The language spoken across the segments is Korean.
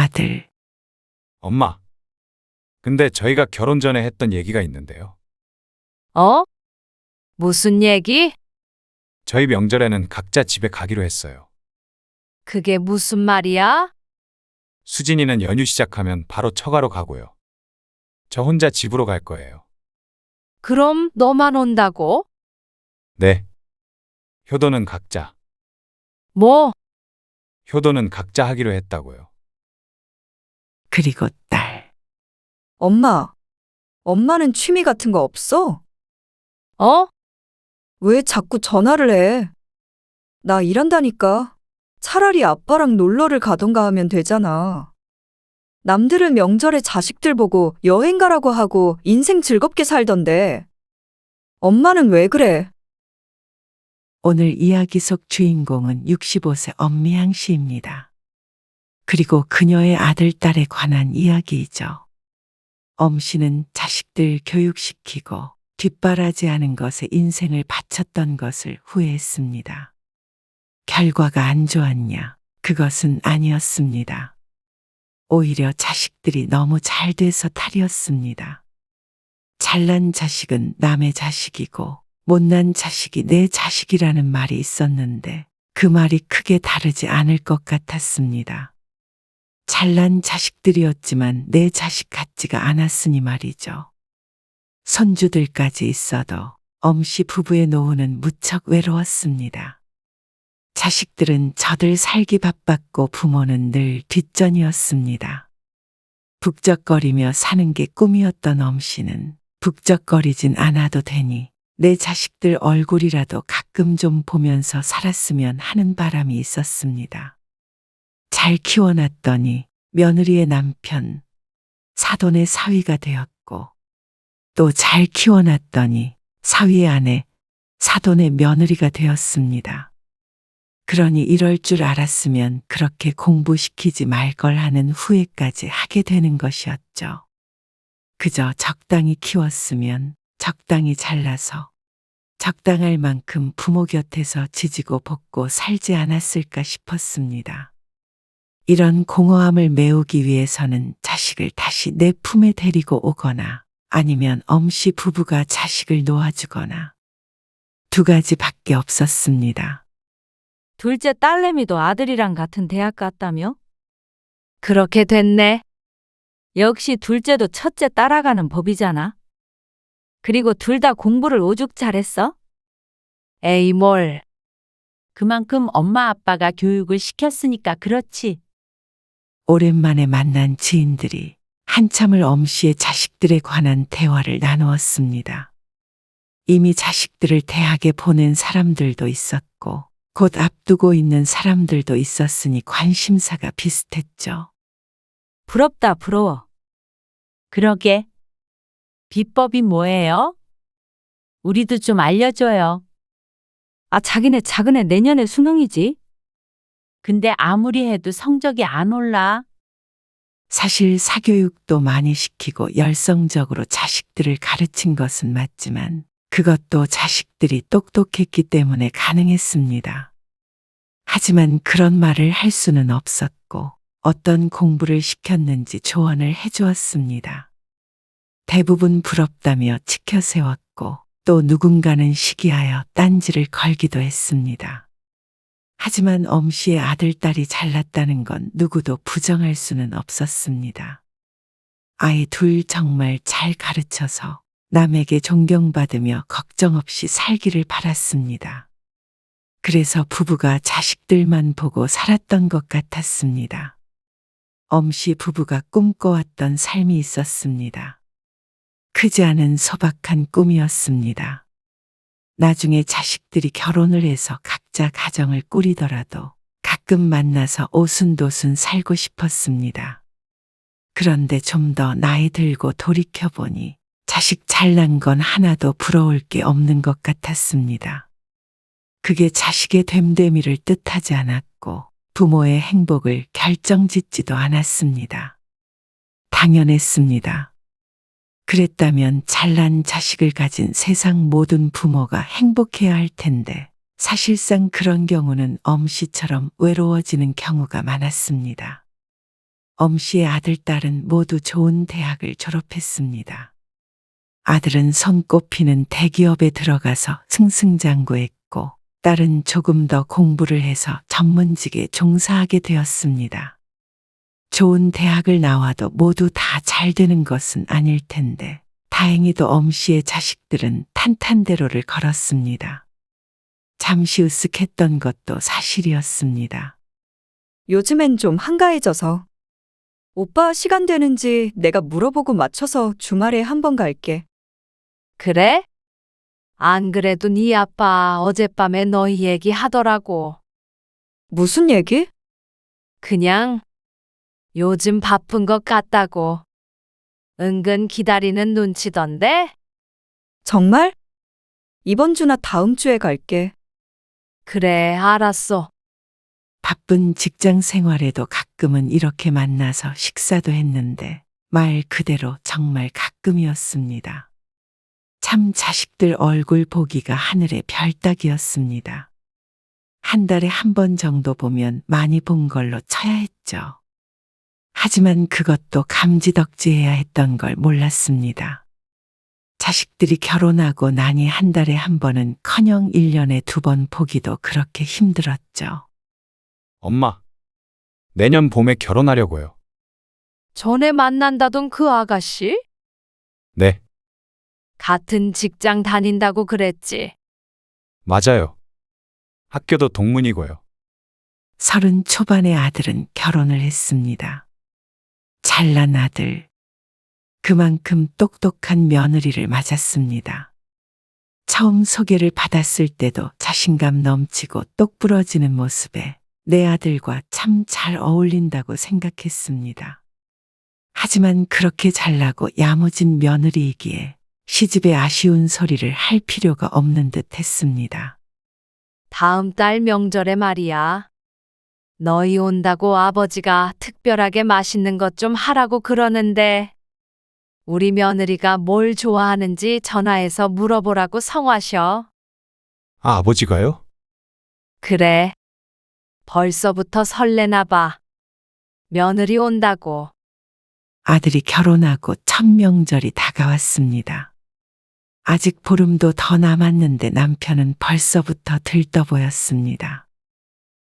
아들. 엄마, 근데 저희가 결혼 전에 했던 얘기가 있는데요. 어? 무슨 얘기? 저희 명절에는 각자 집에 가기로 했어요. 그게 무슨 말이야? 수진이는 연휴 시작하면 바로 처가로 가고요. 저 혼자 집으로 갈 거예요. 그럼 너만 온다고? 네. 효도는 각자. 뭐? 효도는 각자 하기로 했다고요. 그리고 딸. 엄마는 취미 같은 거 없어? 어? 왜 자꾸 전화를 해? 나 일한다니까. 차라리 아빠랑 놀러를 가던가 하면 되잖아. 남들은 명절에 자식들 보고 여행 가라고 하고 인생 즐겁게 살던데. 엄마는 왜 그래? 오늘 이야기 속 주인공은 65세 엄미향 씨입니다. 그리고 그녀의 아들, 딸에 관한 이야기이죠. 엄 씨는 자식들 교육시키고 뒷바라지하는 것에 인생을 바쳤던 것을 후회했습니다. 결과가 안 좋았냐? 그것은 아니었습니다. 오히려 자식들이 너무 잘 돼서 탈이었습니다. 잘난 자식은 남의 자식이고 못난 자식이 내 자식이라는 말이 있었는데 그 말이 크게 다르지 않을 것 같았습니다. 잘난 자식들이었지만 내 자식 같지가 않았으니 말이죠. 손주들까지 있어도 엄씨 부부의 노후는 무척 외로웠습니다. 자식들은 저들 살기 바빴고 부모는 늘 뒷전이었습니다. 북적거리며 사는 게 꿈이었던 엄씨는 북적거리진 않아도 되니 내 자식들 얼굴이라도 가끔 좀 보면서 살았으면 하는 바람이 있었습니다. 잘 키워놨더니 며느리의 남편, 사돈의 사위가 되었고 또 잘 키워놨더니 사위의 아내, 사돈의 며느리가 되었습니다. 그러니 이럴 줄 알았으면 그렇게 공부시키지 말 걸 하는 후회까지 하게 되는 것이었죠. 그저 적당히 키웠으면 적당히 잘나서 적당할 만큼 부모 곁에서 지지고 볶고 살지 않았을까 싶었습니다. 이런 공허함을 메우기 위해서는 자식을 다시 내 품에 데리고 오거나 아니면 엄씨 부부가 자식을 놓아주거나 두 가지밖에 없었습니다. 둘째 딸내미도 아들이랑 같은 대학 갔다며? 그렇게 됐네. 역시 둘째도 첫째 따라가는 법이잖아. 그리고 둘 다 공부를 오죽 잘했어? 에이 뭘. 그만큼 엄마 아빠가 교육을 시켰으니까 그렇지. 오랜만에 만난 지인들이 한참을 엄씨의 자식들에 관한 대화를 나누었습니다. 이미 자식들을 대학에 보낸 사람들도 있었고 곧 앞두고 있는 사람들도 있었으니 관심사가 비슷했죠. 부럽다 부러워. 그러게. 비법이 뭐예요? 우리도 좀 알려줘요. 아 자기네 작은애 내년에 수능이지? 근데 아무리 해도 성적이 안 올라. 사실 사교육도 많이 시키고 열성적으로 자식들을 가르친 것은 맞지만 그것도 자식들이 똑똑했기 때문에 가능했습니다. 하지만 그런 말을 할 수는 없었고 어떤 공부를 시켰는지 조언을 해주었습니다. 대부분 부럽다며 치켜세웠고 또 누군가는 시기하여 딴지를 걸기도 했습니다. 하지만 엄씨의 아들, 딸이 잘났다는 건 누구도 부정할 수는 없었습니다. 아이 둘 정말 잘 가르쳐서 남에게 존경받으며 걱정 없이 살기를 바랐습니다. 그래서 부부가 자식들만 보고 살았던 것 같았습니다. 엄씨 부부가 꿈꿔왔던 삶이 있었습니다. 크지 않은 소박한 꿈이었습니다. 나중에 자식들이 결혼을 해서 각자 가정을 꾸리더라도 가끔 만나서 오순도순 살고 싶었습니다. 그런데 좀 더 나이 들고 돌이켜보니 자식 잘난 건 하나도 부러울 게 없는 것 같았습니다. 그게 자식의 됨됨이를 뜻하지 않았고 부모의 행복을 결정짓지도 않았습니다. 당연했습니다. 그랬다면 잘난 자식을 가진 세상 모든 부모가 행복해야 할 텐데 사실상 그런 경우는 엄씨처럼 외로워지는 경우가 많았습니다. 엄씨의 아들, 딸은 모두 좋은 대학을 졸업했습니다. 아들은 손꼽히는 대기업에 들어가서 승승장구했고, 딸은 조금 더 공부를 해서 전문직에 종사하게 되었습니다. 좋은 대학을 나와도 모두 다 잘 되는 것은 아닐 텐데, 다행히도 엄씨의 자식들은 탄탄대로를 걸었습니다. 잠시 으쓱했던 것도 사실이었습니다. 요즘엔 좀 한가해져서. 오빠 시간 되는지 내가 물어보고 맞춰서 주말에 한번 갈게. 그래? 안 그래도 네 아빠 어젯밤에 너희 얘기 하더라고. 무슨 얘기? 그냥 요즘 바쁜 것 같다고. 은근 기다리는 눈치던데? 정말? 이번 주나 다음 주에 갈게. 그래, 알았어. 바쁜 직장 생활에도 가끔은 이렇게 만나서 식사도 했는데 말 그대로 정말 가끔이었습니다. 참 자식들 얼굴 보기가 하늘의 별 따기였습니다. 한 달에 한 번 정도 보면 많이 본 걸로 쳐야 했죠. 하지만 그것도 감지덕지해야 했던 걸 몰랐습니다. 자식들이 결혼하고 나니 한 달에 한 번은 커녕 1년에 2번 보기도 그렇게 힘들었죠. 엄마, 내년 봄에 결혼하려고요. 전에 만난다던 그 아가씨? 네, 같은 직장 다닌다고 그랬지. 맞아요. 학교도 동문이고요. 30 초반의 아들은 결혼을 했습니다. 잘난 아들. 그만큼 똑똑한 며느리를 맞았습니다. 처음 소개를 받았을 때도 자신감 넘치고 똑부러지는 모습에 내 아들과 참 잘 어울린다고 생각했습니다. 하지만 그렇게 잘나고 야무진 며느리이기에 시집에 아쉬운 소리를 할 필요가 없는 듯 했습니다. 다음 달 명절에 말이야. 너희 온다고 아버지가 특별하게 맛있는 것 좀 하라고 그러는데 우리 며느리가 뭘 좋아하는지 전화해서 물어보라고 성화셔. 아, 아버지가요? 그래. 벌써부터 설레나 봐. 며느리 온다고. 아들이 결혼하고 첫 명절이 다가왔습니다. 아직 보름도 더 남았는데 남편은 벌써부터 들떠 보였습니다.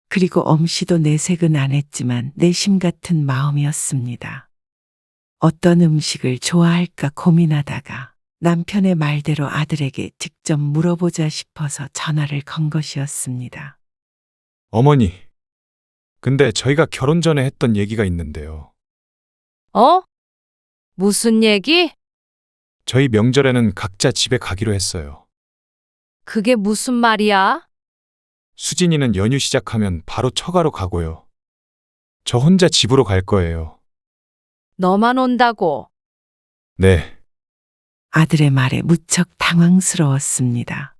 그리고 엄씨도 내색은 안 했지만 내심 같은 마음이었습니다. 어떤 음식을 좋아할까 고민하다가 남편의 말대로 아들에게 직접 물어보자 싶어서 전화를 건 것이었습니다. 어머니, 근데 저희가 결혼 전에 했던 얘기가 있는데요. 어? 무슨 얘기? 저희 명절에는 각자 집에 가기로 했어요. 그게 무슨 말이야? 수진이는 연휴 시작하면 바로 처가로 가고요. 저 혼자 집으로 갈 거예요. 너만 온다고. 네, 아들의 말에 무척 당황스러웠습니다.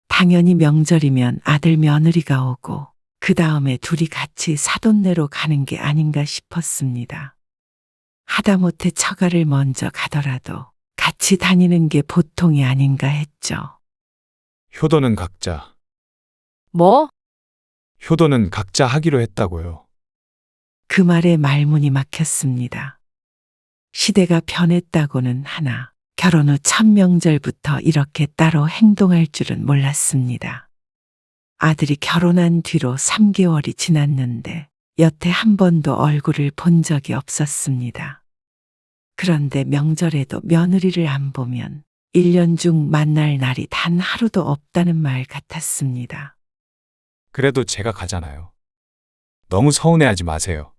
당연히 명절이면 아들 며느리가 오고 그 다음에 둘이 같이 사돈네로 가는 게 아닌가 싶었습니다. 하다못해 처가를 먼저 가더라도 같이 다니는 게 보통이 아닌가 했죠. 효도는 각자. 뭐? 효도는 각자 하기로 했다고요. 그 말에 말문이 막혔습니다. 시대가 변했다고는 하나 결혼 후 첫 명절부터 이렇게 따로 행동할 줄은 몰랐습니다. 아들이 결혼한 뒤로 3개월이 지났는데 여태 한 번도 얼굴을 본 적이 없었습니다. 그런데 명절에도 며느리를 안 보면 1년 중 만날 날이 단 하루도 없다는 말 같았습니다. 그래도 제가 가잖아요. 너무 서운해하지 마세요.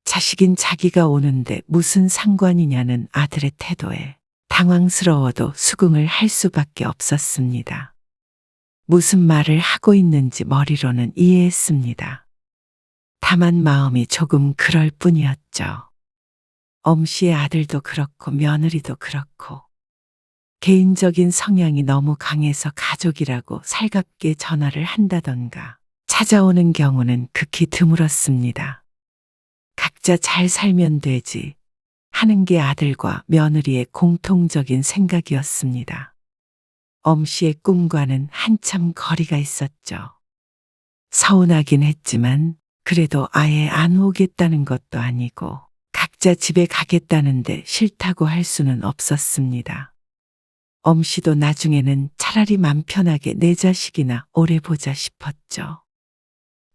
자식인 자기가 오는데 무슨 상관이냐는 아들의 태도에 당황스러워도 수긍을 할 수밖에 없었습니다. 무슨 말을 하고 있는지 머리로는 이해했습니다. 다만 마음이 조금 그럴 뿐이었죠. 엄씨의 아들도 그렇고 며느리도 그렇고 개인적인 성향이 너무 강해서 가족이라고 살갑게 전화를 한다던가 찾아오는 경우는 극히 드물었습니다. 각자 잘 살면 되지 하는 게 아들과 며느리의 공통적인 생각이었습니다. 엄씨의 꿈과는 한참 거리가 있었죠. 서운하긴 했지만 그래도 아예 안 오겠다는 것도 아니고 각자 집에 가겠다는데 싫다고 할 수는 없었습니다. 엄씨도 나중에는 차라리 맘 편하게 내 자식이나 오래 보자 싶었죠.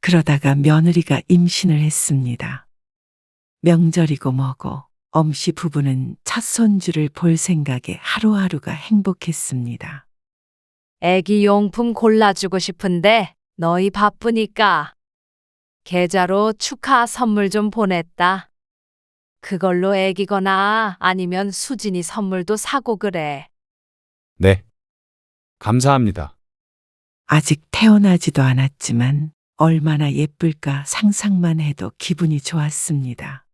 그러다가 며느리가 임신을 했습니다. 명절이고 뭐고 엄씨 부부는 첫 손주를 볼 생각에 하루하루가 행복했습니다. 애기 용품 골라주고 싶은데 너희 바쁘니까 계좌로 축하 선물 좀 보냈다. 그걸로 애기거나 아니면 수진이 선물도 사고 그래. 네. 감사합니다. 아직 태어나지도 않았지만 얼마나 예쁠까 상상만 해도 기분이 좋았습니다.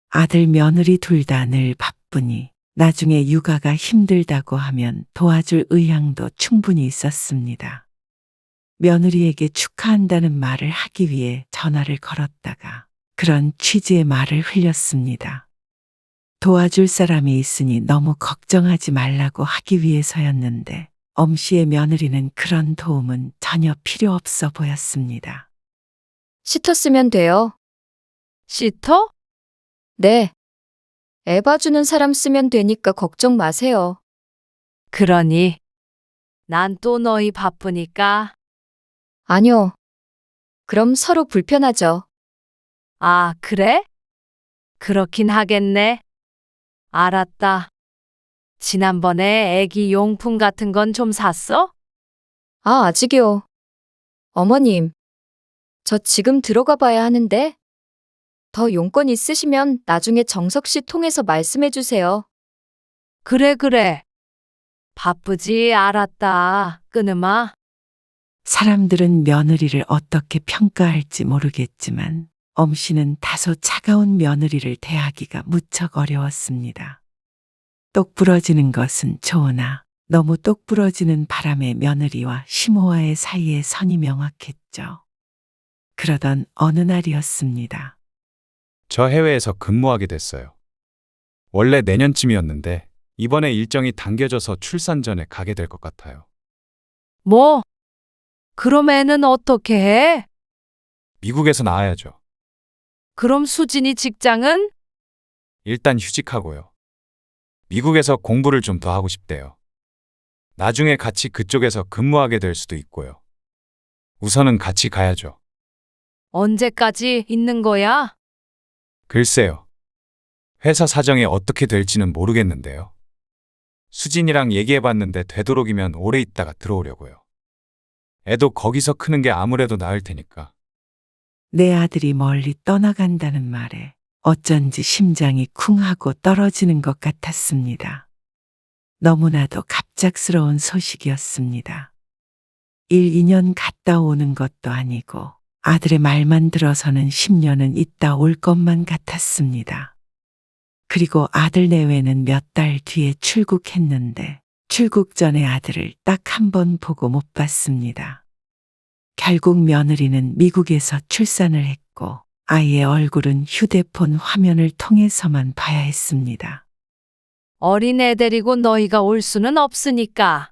아들 며느리 둘 다 늘 바쁘니 나중에 육아가 힘들다고 하면 도와줄 의향도 충분히 있었습니다. 며느리에게 축하한다는 말을 하기 위해 전화를 걸었다가 그런 취지의 말을 흘렸습니다. 도와줄 사람이 있으니 너무 걱정하지 말라고 하기 위해서였는데 엄씨의 며느리는 그런 도움은 전혀 필요 없어 보였습니다. 시터 쓰면 돼요. 시터? 네. 애 봐주는 사람 쓰면 되니까 걱정 마세요. 그러니 난 또 너희 바쁘니까. 아니요. 그럼 서로 불편하죠. 아, 그래? 그렇긴 하겠네. 알았다. 지난번에 애기 용품 같은 건 좀 샀어? 아, 아직이요. 어머님, 저 지금 들어가 봐야 하는데. 더 용건 있으시면 나중에 정석 씨 통해서 말씀해 주세요. 그래. 바쁘지 알았다. 끊으마. 사람들은 며느리를 어떻게 평가할지 모르겠지만 엄씨는 다소 차가운 며느리를 대하기가 무척 어려웠습니다. 똑 부러지는 것은 좋으나 너무 똑 부러지는 바람에 며느리와 심호와의 사이에 선이 명확했죠. 그러던 어느 날이었습니다. 저 해외에서 근무하게 됐어요. 원래 내년쯤이었는데 이번에 일정이 당겨져서 출산 전에 가게 될 것 같아요. 뭐? 그럼 애는 어떻게 해? 미국에서 나와야죠. 그럼 수진이 직장은? 일단 휴직하고요. 미국에서 공부를 좀 더 하고 싶대요. 나중에 같이 그쪽에서 근무하게 될 수도 있고요. 우선은 같이 가야죠. 언제까지 있는 거야? 글쎄요. 회사 사정이 어떻게 될지는 모르겠는데요. 수진이랑 얘기해봤는데 되도록이면 오래 있다가 들어오려고요. 애도 거기서 크는 게 아무래도 나을 테니까. 내 아들이 멀리 떠나간다는 말에 어쩐지 심장이 쿵 하고 떨어지는 것 같았습니다. 너무나도 갑작스러운 소식이었습니다. 1, 2년 갔다 오는 것도 아니고 아들의 말만 들어서는 10년은 있다 올 것만 같았습니다. 그리고 아들 내외는 몇 달 뒤에 출국했는데 출국 전에 아들을 딱 한 번 보고 못 봤습니다. 결국 며느리는 미국에서 출산을 했고 아이의 얼굴은 휴대폰 화면을 통해서만 봐야 했습니다. 어린애 데리고 너희가 올 수는 없으니까.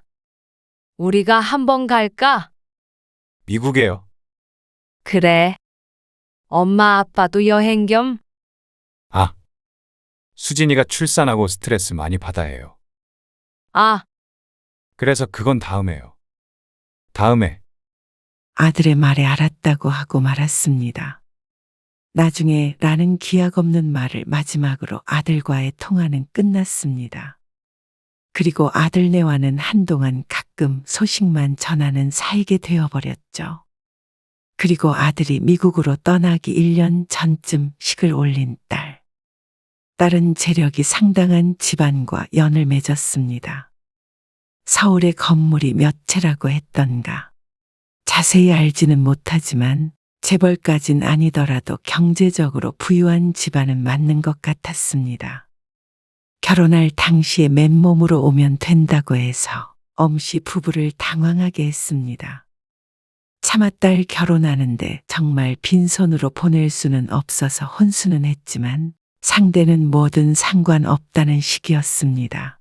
우리가 한번 갈까? 미국에요. 그래. 엄마 아빠도 여행 겸? 아, 수진이가 출산하고 스트레스 많이 받아야 해요. 아, 그래서 그건 다음에요. 다음에. 아들의 말에 알았다고 하고 말았습니다. 나중에 라는 기약 없는 말을 마지막으로 아들과의 통화는 끝났습니다. 그리고 아들네와는 한동안 가끔 소식만 전하는 사이게 되어버렸죠. 그리고 아들이 미국으로 떠나기 1년 전쯤 식을 올린 딸. 딸은 재력이 상당한 집안과 연을 맺었습니다. 서울에 건물이 몇 채라고 했던가. 자세히 알지는 못하지만 재벌까진 아니더라도 경제적으로 부유한 집안은 맞는 것 같았습니다. 결혼할 당시에 맨몸으로 오면 된다고 해서 엄씨 부부를 당황하게 했습니다. 차마 딸 결혼하는데 정말 빈손으로 보낼 수는 없어서 혼수는 했지만 상대는 뭐든 상관없다는 식이었습니다.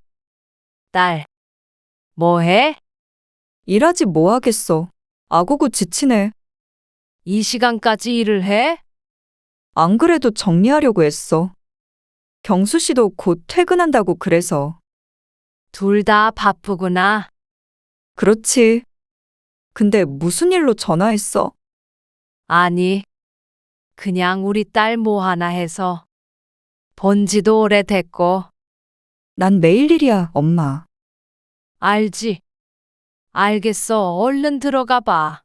딸. 뭐해? 일하지 뭐 하겠어. 아고고 지치네. 이 시간까지 일을 해? 안 그래도 정리하려고 했어. 경수 씨도 곧 퇴근한다고 그래서. 둘 다 바쁘구나. 그렇지. 근데 무슨 일로 전화했어? 아니, 그냥 우리 딸 뭐 하나 해서. 본 지도 오래됐고, 난 매일 일이야, 엄마. 알지? 알겠어. 얼른 들어가 봐.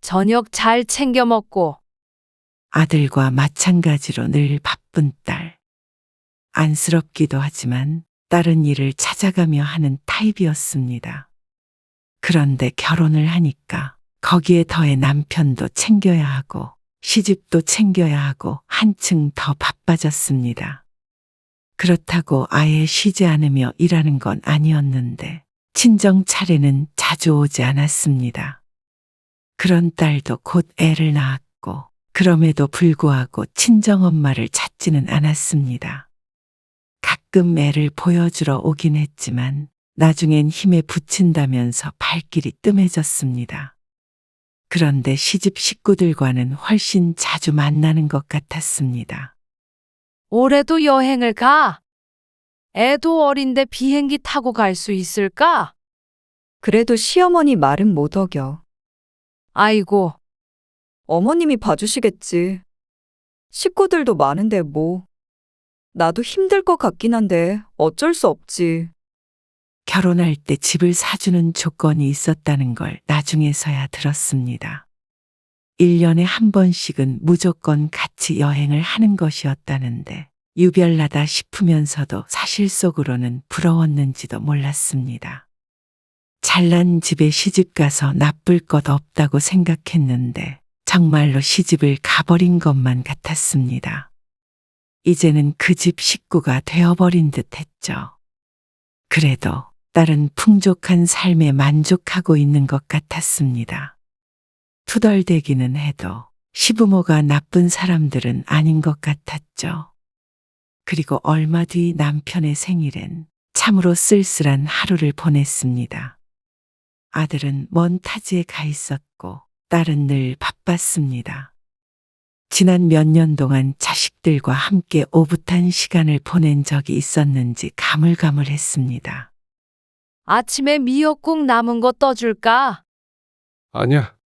저녁 잘 챙겨 먹고. 아들과 마찬가지로 늘 바쁜 딸. 안쓰럽기도 하지만 다른 일을 찾아가며 하는 타입이었습니다. 그런데 결혼을 하니까 거기에 더해 남편도 챙겨야 하고 시집도 챙겨야 하고 한층 더 바빠졌습니다. 그렇다고 아예 쉬지 않으며 일하는 건 아니었는데 친정 차례는 자주 오지 않았습니다. 그런 딸도 곧 애를 낳았고 그럼에도 불구하고 친정엄마를 찾지는 않았습니다. 가끔 애를 보여주러 오긴 했지만 나중엔 힘에 부친다면서 발길이 뜸해졌습니다. 그런데 시집 식구들과는 훨씬 자주 만나는 것 같았습니다. 올해도 여행을 가? 애도 어린데 비행기 타고 갈 수 있을까? 그래도 시어머니 말은 못 어겨. 아이고, 어머님이 봐주시겠지. 식구들도 많은데 뭐. 나도 힘들 것 같긴 한데 어쩔 수 없지. 결혼할 때 집을 사주는 조건이 있었다는 걸 나중에서야 들었습니다. 1년에 한 번씩은 무조건 같이 여행을 하는 것이었다는데 유별나다 싶으면서도 사실 속으로는 부러웠는지도 몰랐습니다. 잘난 집에 시집 가서 나쁠 것 없다고 생각했는데 정말로 시집을 가버린 것만 같았습니다. 이제는 그 집 식구가 되어버린 듯 했죠. 그래도 딸은 풍족한 삶에 만족하고 있는 것 같았습니다. 투덜대기는 해도 시부모가 나쁜 사람들은 아닌 것 같았죠. 그리고 얼마 뒤 남편의 생일엔 참으로 쓸쓸한 하루를 보냈습니다. 아들은 먼 타지에 가 있었고 딸은 늘 바빴습니다. 지난 몇 년 동안 자식들과 함께 오붓한 시간을 보낸 적이 있었는지 가물가물했습니다. 아침에 미역국 남은 거 떠줄까? 아니야.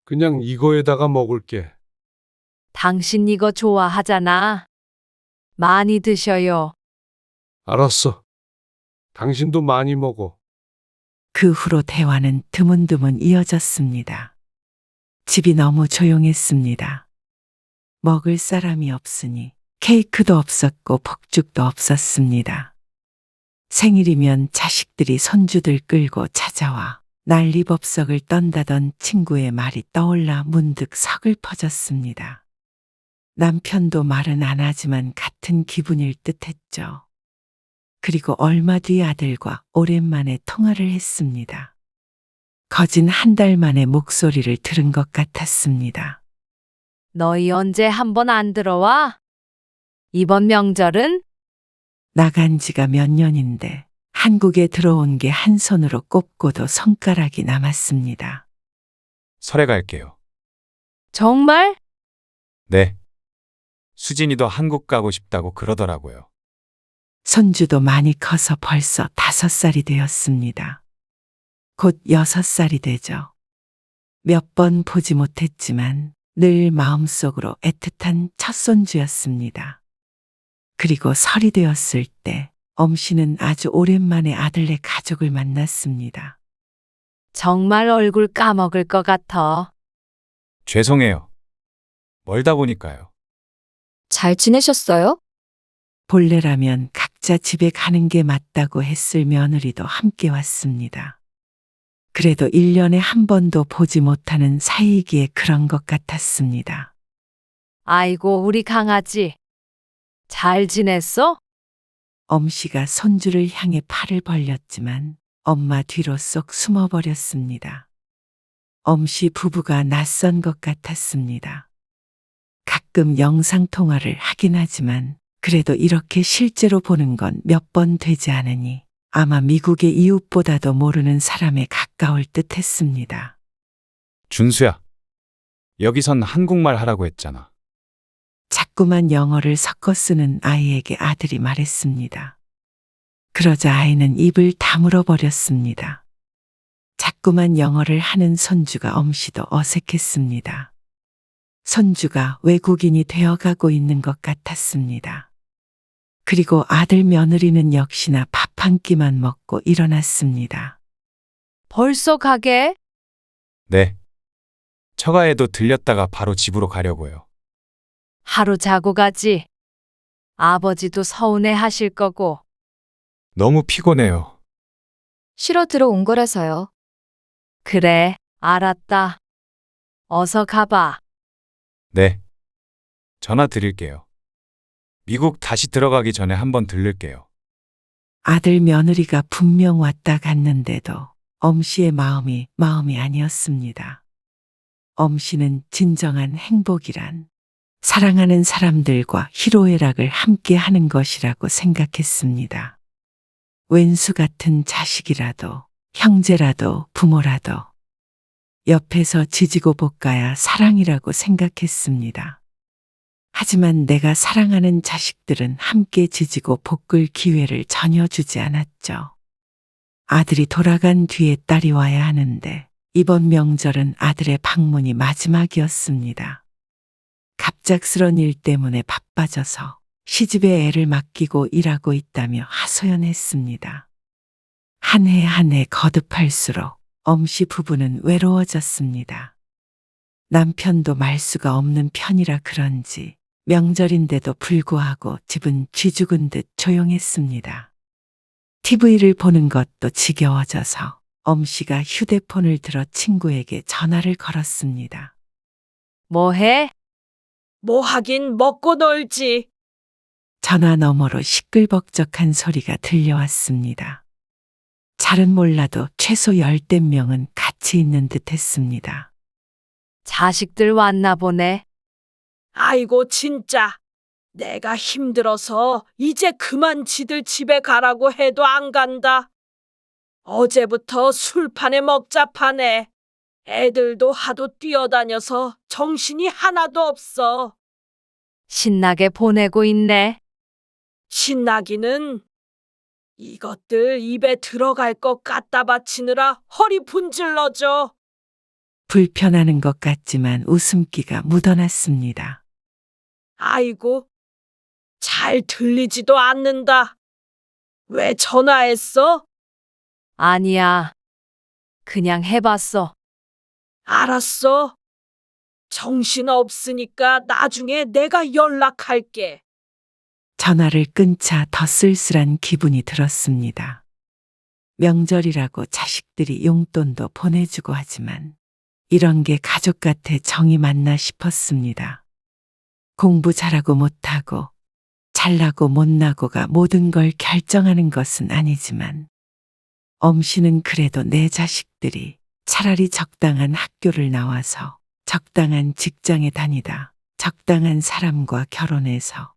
그냥 이거에다가 먹을게. 당신 이거 좋아하잖아. 많이 드셔요. 알았어. 당신도 많이 먹어. 그 후로 대화는 드문드문 이어졌습니다. 집이 너무 조용했습니다. 먹을 사람이 없으니 케이크도 없었고 폭죽도 없었습니다. 생일이면 자식들이 손주들 끌고 찾아와 난리법석을 떤다던 친구의 말이 떠올라 문득 서글퍼졌습니다. 남편도 말은 안 하지만 같은 기분일 듯했죠. 그리고 얼마 뒤 아들과 오랜만에 통화를 했습니다. 거진 한 달 만에 목소리를 들은 것 같았습니다. 너희 언제 한번 안 들어와? 이번 명절은? 나간 지가 몇 년인데 한국에 들어온 게 한 손으로 꼽고도 손가락이 남았습니다. 설에 갈게요. 정말? 네. 수진이도 한국 가고 싶다고 그러더라고요. 손주도 많이 커서 벌써 5살이 되었습니다. 곧 6살이 되죠. 몇 번 보지 못했지만 늘 마음속으로 애틋한 첫 손주였습니다. 그리고 설이 되었을 때 엄씨는 아주 오랜만에 아들네 가족을 만났습니다. 정말 얼굴 까먹을 것 같아. 죄송해요. 멀다 보니까요. 잘 지내셨어요? 본래라면 각자 집에 가는 게 맞다고 했을 며느리도 함께 왔습니다. 그래도 1년에 한 번도 보지 못하는 사이이기에 그런 것 같았습니다. 아이고, 우리 강아지. 잘 지냈어? 엄씨가 손주를 향해 팔을 벌렸지만 엄마 뒤로 쏙 숨어버렸습니다. 엄씨 부부가 낯선 것 같았습니다. 가끔 영상통화를 하긴 하지만 그래도 이렇게 실제로 보는 건 몇 번 되지 않으니 아마 미국의 이웃보다도 모르는 사람에 가까울 듯 했습니다. 준수야. 여기선 한국말 하라고 했잖아. 자꾸만 영어를 섞어 쓰는 아이에게 아들이 말했습니다. 그러자 아이는 입을 다물어 버렸습니다. 자꾸만 영어를 하는 손주가 엄시도 어색했습니다. 손주가 외국인이 되어가고 있는 것 같았습니다. 그리고 아들 며느리는 역시나 밥 한 끼만 먹고 일어났습니다. 벌써 가게? 네. 처가에도 들렸다가 바로 집으로 가려고요. 하루 자고 가지. 아버지도 서운해 하실 거고. 너무 피곤해요. 쉬러 들어온 거라서요. 그래, 알았다. 어서 가봐. 네. 전화 드릴게요. 미국 다시 들어가기 전에 한번 들를게요. 아들 며느리가 분명 왔다 갔는데도 엄씨의 마음이 아니었습니다. 엄씨는 진정한 행복이란 사랑하는 사람들과 희로애락을 함께 하는 것이라고 생각했습니다. 왼수 같은 자식이라도, 형제라도, 부모라도 옆에서 지지고 볶아야 사랑이라고 생각했습니다. 하지만 내가 사랑하는 자식들은 함께 지지고 볶을 기회를 전혀 주지 않았죠. 아들이 돌아간 뒤에 딸이 와야 하는데 이번 명절은 아들의 방문이 마지막이었습니다. 갑작스런 일 때문에 바빠져서 시집에 애를 맡기고 일하고 있다며 하소연했습니다. 한 해 한 해 거듭할수록 엄씨 부부는 외로워졌습니다. 남편도 말수가 없는 편이라 그런지 명절인데도 불구하고 집은 쥐죽은 듯 조용했습니다. TV를 보는 것도 지겨워져서 엄씨가 휴대폰을 들어 친구에게 전화를 걸었습니다. 뭐해? 뭐 하긴 먹고 놀지. 전화 너머로 시끌벅적한 소리가 들려왔습니다. 잘은 몰라도 최소 10대 명은 같이 있는 듯 했습니다. 자식들 왔나 보네. 아이고 진짜. 내가 힘들어서 이제 그만 지들 집에 가라고 해도 안 간다. 어제부터 술판에 먹자파네. 애들도 하도 뛰어다녀서 정신이 하나도 없어. 신나게 보내고 있네. 신나기는 이것들 입에 들어갈 것 갖다 바치느라 허리 분질러져. 불편하는 것 같지만 웃음기가 묻어났습니다. 아이고, 잘 들리지도 않는다. 왜 전화했어? 아니야. 그냥 해봤어. 알았어. 정신 없으니까 나중에 내가 연락할게. 전화를 끊자 더 쓸쓸한 기분이 들었습니다. 명절이라고 자식들이 용돈도 보내주고 하지만 이런 게 가족 같아 정이 맞나 싶었습니다. 공부 잘하고 못하고 잘나고 못나고가 모든 걸 결정하는 것은 아니지만 엄씨는 그래도 내 자식들이 차라리 적당한 학교를 나와서 적당한 직장에 다니다 적당한 사람과 결혼해서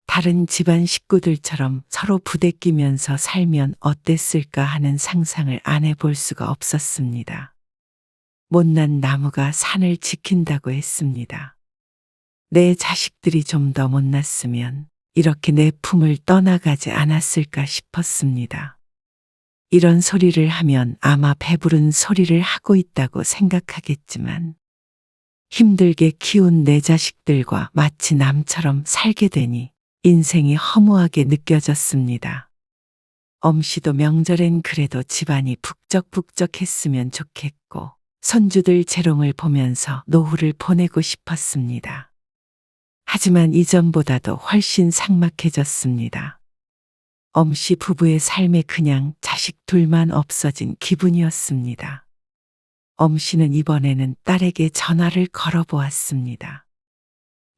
다른 집안 식구들처럼 서로 부대끼면서 살면 어땠을까 하는 상상을 안 해볼 수가 없었습니다. 못난 나무가 산을 지킨다고 했습니다. 내 자식들이 좀 더 못났으면 이렇게 내 품을 떠나가지 않았을까 싶었습니다. 이런 소리를 하면 아마 배부른 소리를 하고 있다고 생각하겠지만 힘들게 키운 내 자식들과 마치 남처럼 살게 되니 인생이 허무하게 느껴졌습니다. 엄씨도 명절엔 그래도 집안이 북적북적했으면 좋겠고 손주들 재롱을 보면서 노후를 보내고 싶었습니다. 하지만 이전보다도 훨씬 삭막해졌습니다. 엄씨 부부의 삶에 그냥 자식 둘만 없어진 기분이었습니다. 엄씨는 이번에는 딸에게 전화를 걸어보았습니다.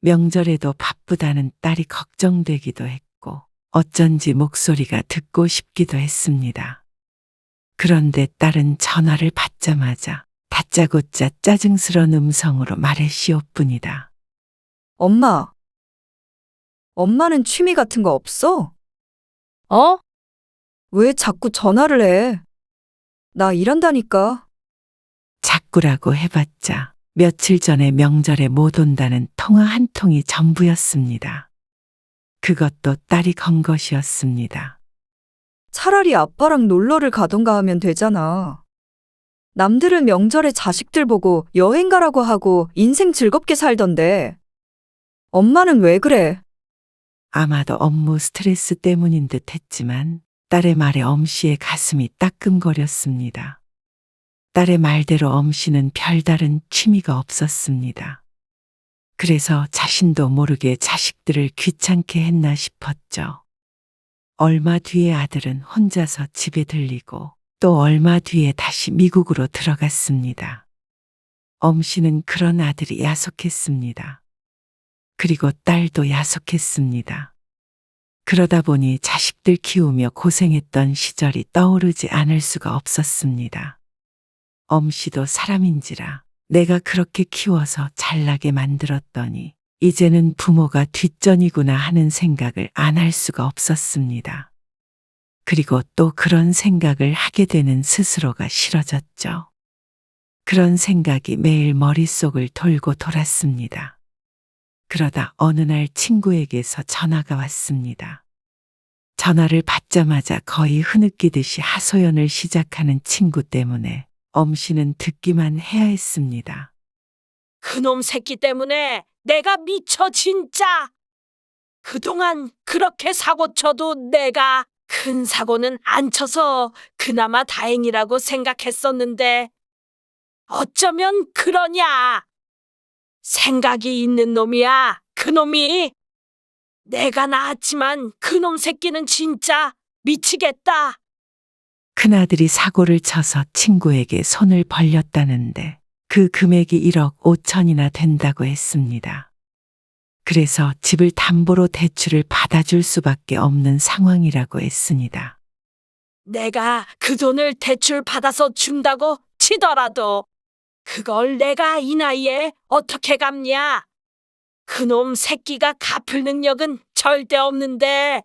명절에도 바쁘다는 딸이 걱정되기도 했고 어쩐지 목소리가 듣고 싶기도 했습니다. 그런데 딸은 전화를 받자마자 다짜고짜 짜증스러운 음성으로 말했시옵뿐이다. 엄마는 취미 같은 거 없어? 어? 왜 자꾸 전화를 해? 나 일한다니까. 자꾸라고 해봤자 며칠 전에 명절에 못 온다는 통화 한 통이 전부였습니다. 그것도 딸이 건 것이었습니다. 차라리 아빠랑 놀러를 가던가 하면 되잖아. 남들은 명절에 자식들 보고 여행 가라고 하고 인생 즐겁게 살던데. 엄마는 왜 그래? 아마도 업무 스트레스 때문인 듯 했지만 딸의 말에 엄씨의 가슴이 따끔거렸습니다. 딸의 말대로 엄씨는 별다른 취미가 없었습니다. 그래서 자신도 모르게 자식들을 귀찮게 했나 싶었죠. 얼마 뒤에 아들은 혼자서 집에 들리고 또 얼마 뒤에 다시 미국으로 들어갔습니다. 엄씨는 그런 아들이 야속했습니다. 그리고 딸도 야속했습니다. 그러다 보니 자식들 키우며 고생했던 시절이 떠오르지 않을 수가 없었습니다. 엄씨도 사람인지라 내가 그렇게 키워서 잘나게 만들었더니 이제는 부모가 뒷전이구나 하는 생각을 안 할 수가 없었습니다. 그리고 또 그런 생각을 하게 되는 스스로가 싫어졌죠. 그런 생각이 매일 머릿속을 돌고 돌았습니다. 그러다 어느 날 친구에게서 전화가 왔습니다. 전화를 받자마자 거의 흐느끼듯이 하소연을 시작하는 친구 때문에 엄씨는 듣기만 해야 했습니다. 그놈 새끼 때문에 내가 미쳐 진짜. 그동안 그렇게 사고 쳐도 내가 큰 사고는 안 쳐서 그나마 다행이라고 생각했었는데 어쩌면 그러냐. 생각이 있는 놈이야, 그놈이. 내가 낳았지만 그놈 새끼는 진짜 미치겠다. 큰아들이 사고를 쳐서 친구에게 손을 벌렸다는데 그 금액이 1억 5천이나 된다고 했습니다. 그래서 집을 담보로 대출을 받아줄 수밖에 없는 상황이라고 했습니다. 내가 그 돈을 대출 받아서 준다고 치더라도 그걸 내가 이 나이에 어떻게 갚냐? 그놈 새끼가 갚을 능력은 절대 없는데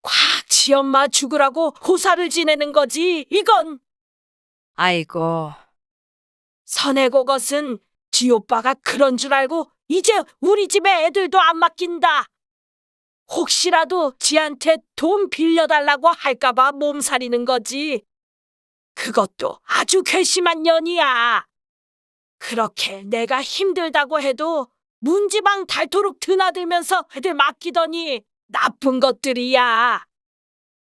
꽉 지엄마 죽으라고 호사를 지내는 거지, 이건. 아이고, 선해고 것은 지 오빠가 그런 줄 알고 이제 우리 집에 애들도 안 맡긴다. 혹시라도 지한테 돈 빌려달라고 할까봐 몸살이는 거지. 그것도 아주 괘씸한 년이야. 그렇게 내가 힘들다고 해도 문지방 닳도록 드나들면서 애들 맡기더니 나쁜 것들이야.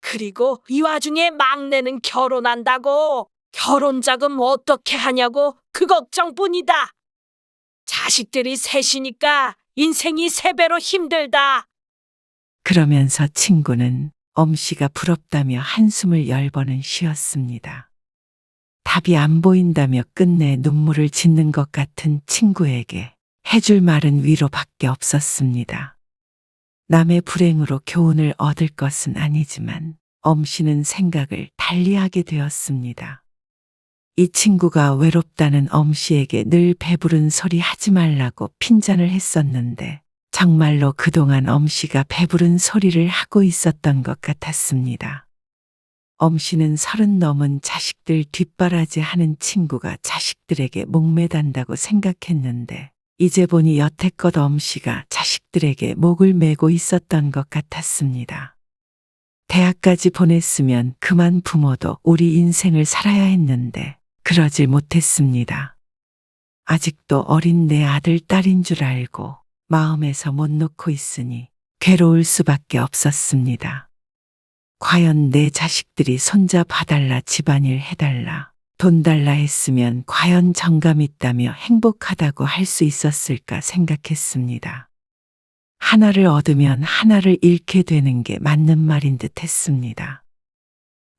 그리고 이 와중에 막내는 결혼한다고. 결혼 자금 어떻게 하냐고 그 걱정뿐이다. 자식들이 셋이니까 인생이 3배로 힘들다. 그러면서 친구는 엄씨가 부럽다며 한숨을 10번은 쉬었습니다. 답이 안 보인다며 끝내 눈물을 짓는 것 같은 친구에게 해줄 말은 위로밖에 없었습니다. 남의 불행으로 교훈을 얻을 것은 아니지만 엄씨는 생각을 달리하게 되었습니다. 이 친구가 외롭다는 엄씨에게 늘 배부른 소리 하지 말라고 핀잔을 했었는데 정말로 그동안 엄씨가 배부른 소리를 하고 있었던 것 같았습니다. 엄씨는 30 넘은 자식들 뒷바라지 하는 친구가 자식들에게 목매단다고 생각했는데 이제 보니 여태껏 엄씨가 자식들에게 목을 매고 있었던 것 같았습니다. 대학까지 보냈으면 그만 부모도 우리 인생을 살아야 했는데 그러질 못했습니다. 아직도 어린 내 아들, 딸인 줄 알고 마음에서 못 놓고 있으니 괴로울 수밖에 없었습니다. 과연 내 자식들이 손자 봐달라, 집안일 해달라, 돈 달라 했으면 과연 정감 있다며 행복하다고 할 수 있었을까 생각했습니다. 하나를 얻으면 하나를 잃게 되는 게 맞는 말인 듯 했습니다.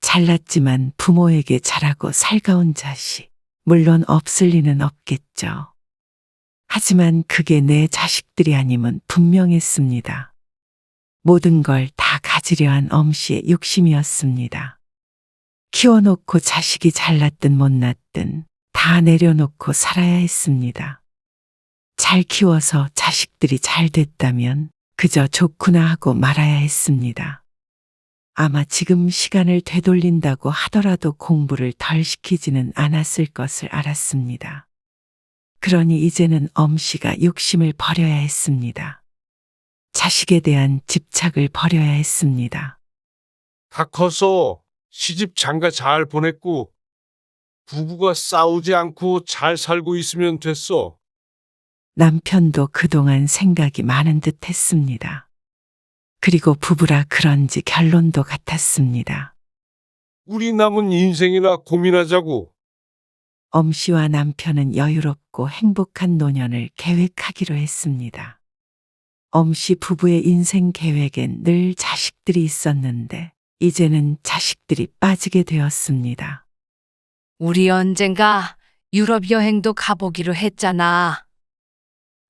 잘났지만 부모에게 잘하고 살가운 자식, 물론 없을 리는 없겠죠. 하지만 그게 내 자식들이 아님은 분명했습니다. 모든 걸 다 가지려 한 엄씨의 욕심이었습니다. 키워놓고 자식이 잘났든 못났든 다 내려놓고 살아야 했습니다. 잘 키워서 자식들이 잘 됐다면 그저 좋구나 하고 말아야 했습니다. 아마 지금 시간을 되돌린다고 하더라도 공부를 덜 시키지는 않았을 것을 알았습니다. 그러니 이제는 엄씨가 욕심을 버려야 했습니다. 자식에 대한 집착을 버려야 했습니다. 다 컸어. 시집 장가 잘 보냈고 부부가 싸우지 않고 잘 살고 있으면 됐어. 남편도 그동안 생각이 많은 듯 했습니다. 그리고 부부라 그런지 결론도 같았습니다. 우리 남은 인생이나 고민하자고. 엄씨와 남편은 여유롭고 행복한 노년을 계획하기로 했습니다. 엄씨 부부의 인생 계획엔 늘 자식들이 있었는데 이제는 자식들이 빠지게 되었습니다. 우리 언젠가 유럽 여행도 가보기로 했잖아.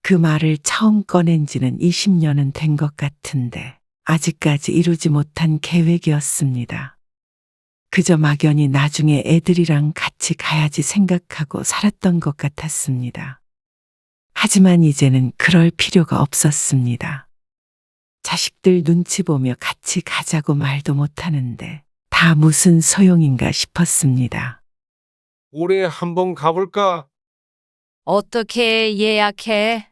그 말을 처음 꺼낸 지는 20년은 된 것 같은데 아직까지 이루지 못한 계획이었습니다. 그저 막연히 나중에 애들이랑 같이 가야지 생각하고 살았던 것 같았습니다. 하지만 이제는 그럴 필요가 없었습니다. 자식들 눈치 보며 같이 가자고 말도 못하는데 다 무슨 소용인가 싶었습니다. 올해 한번 가볼까? 어떻게 예약해?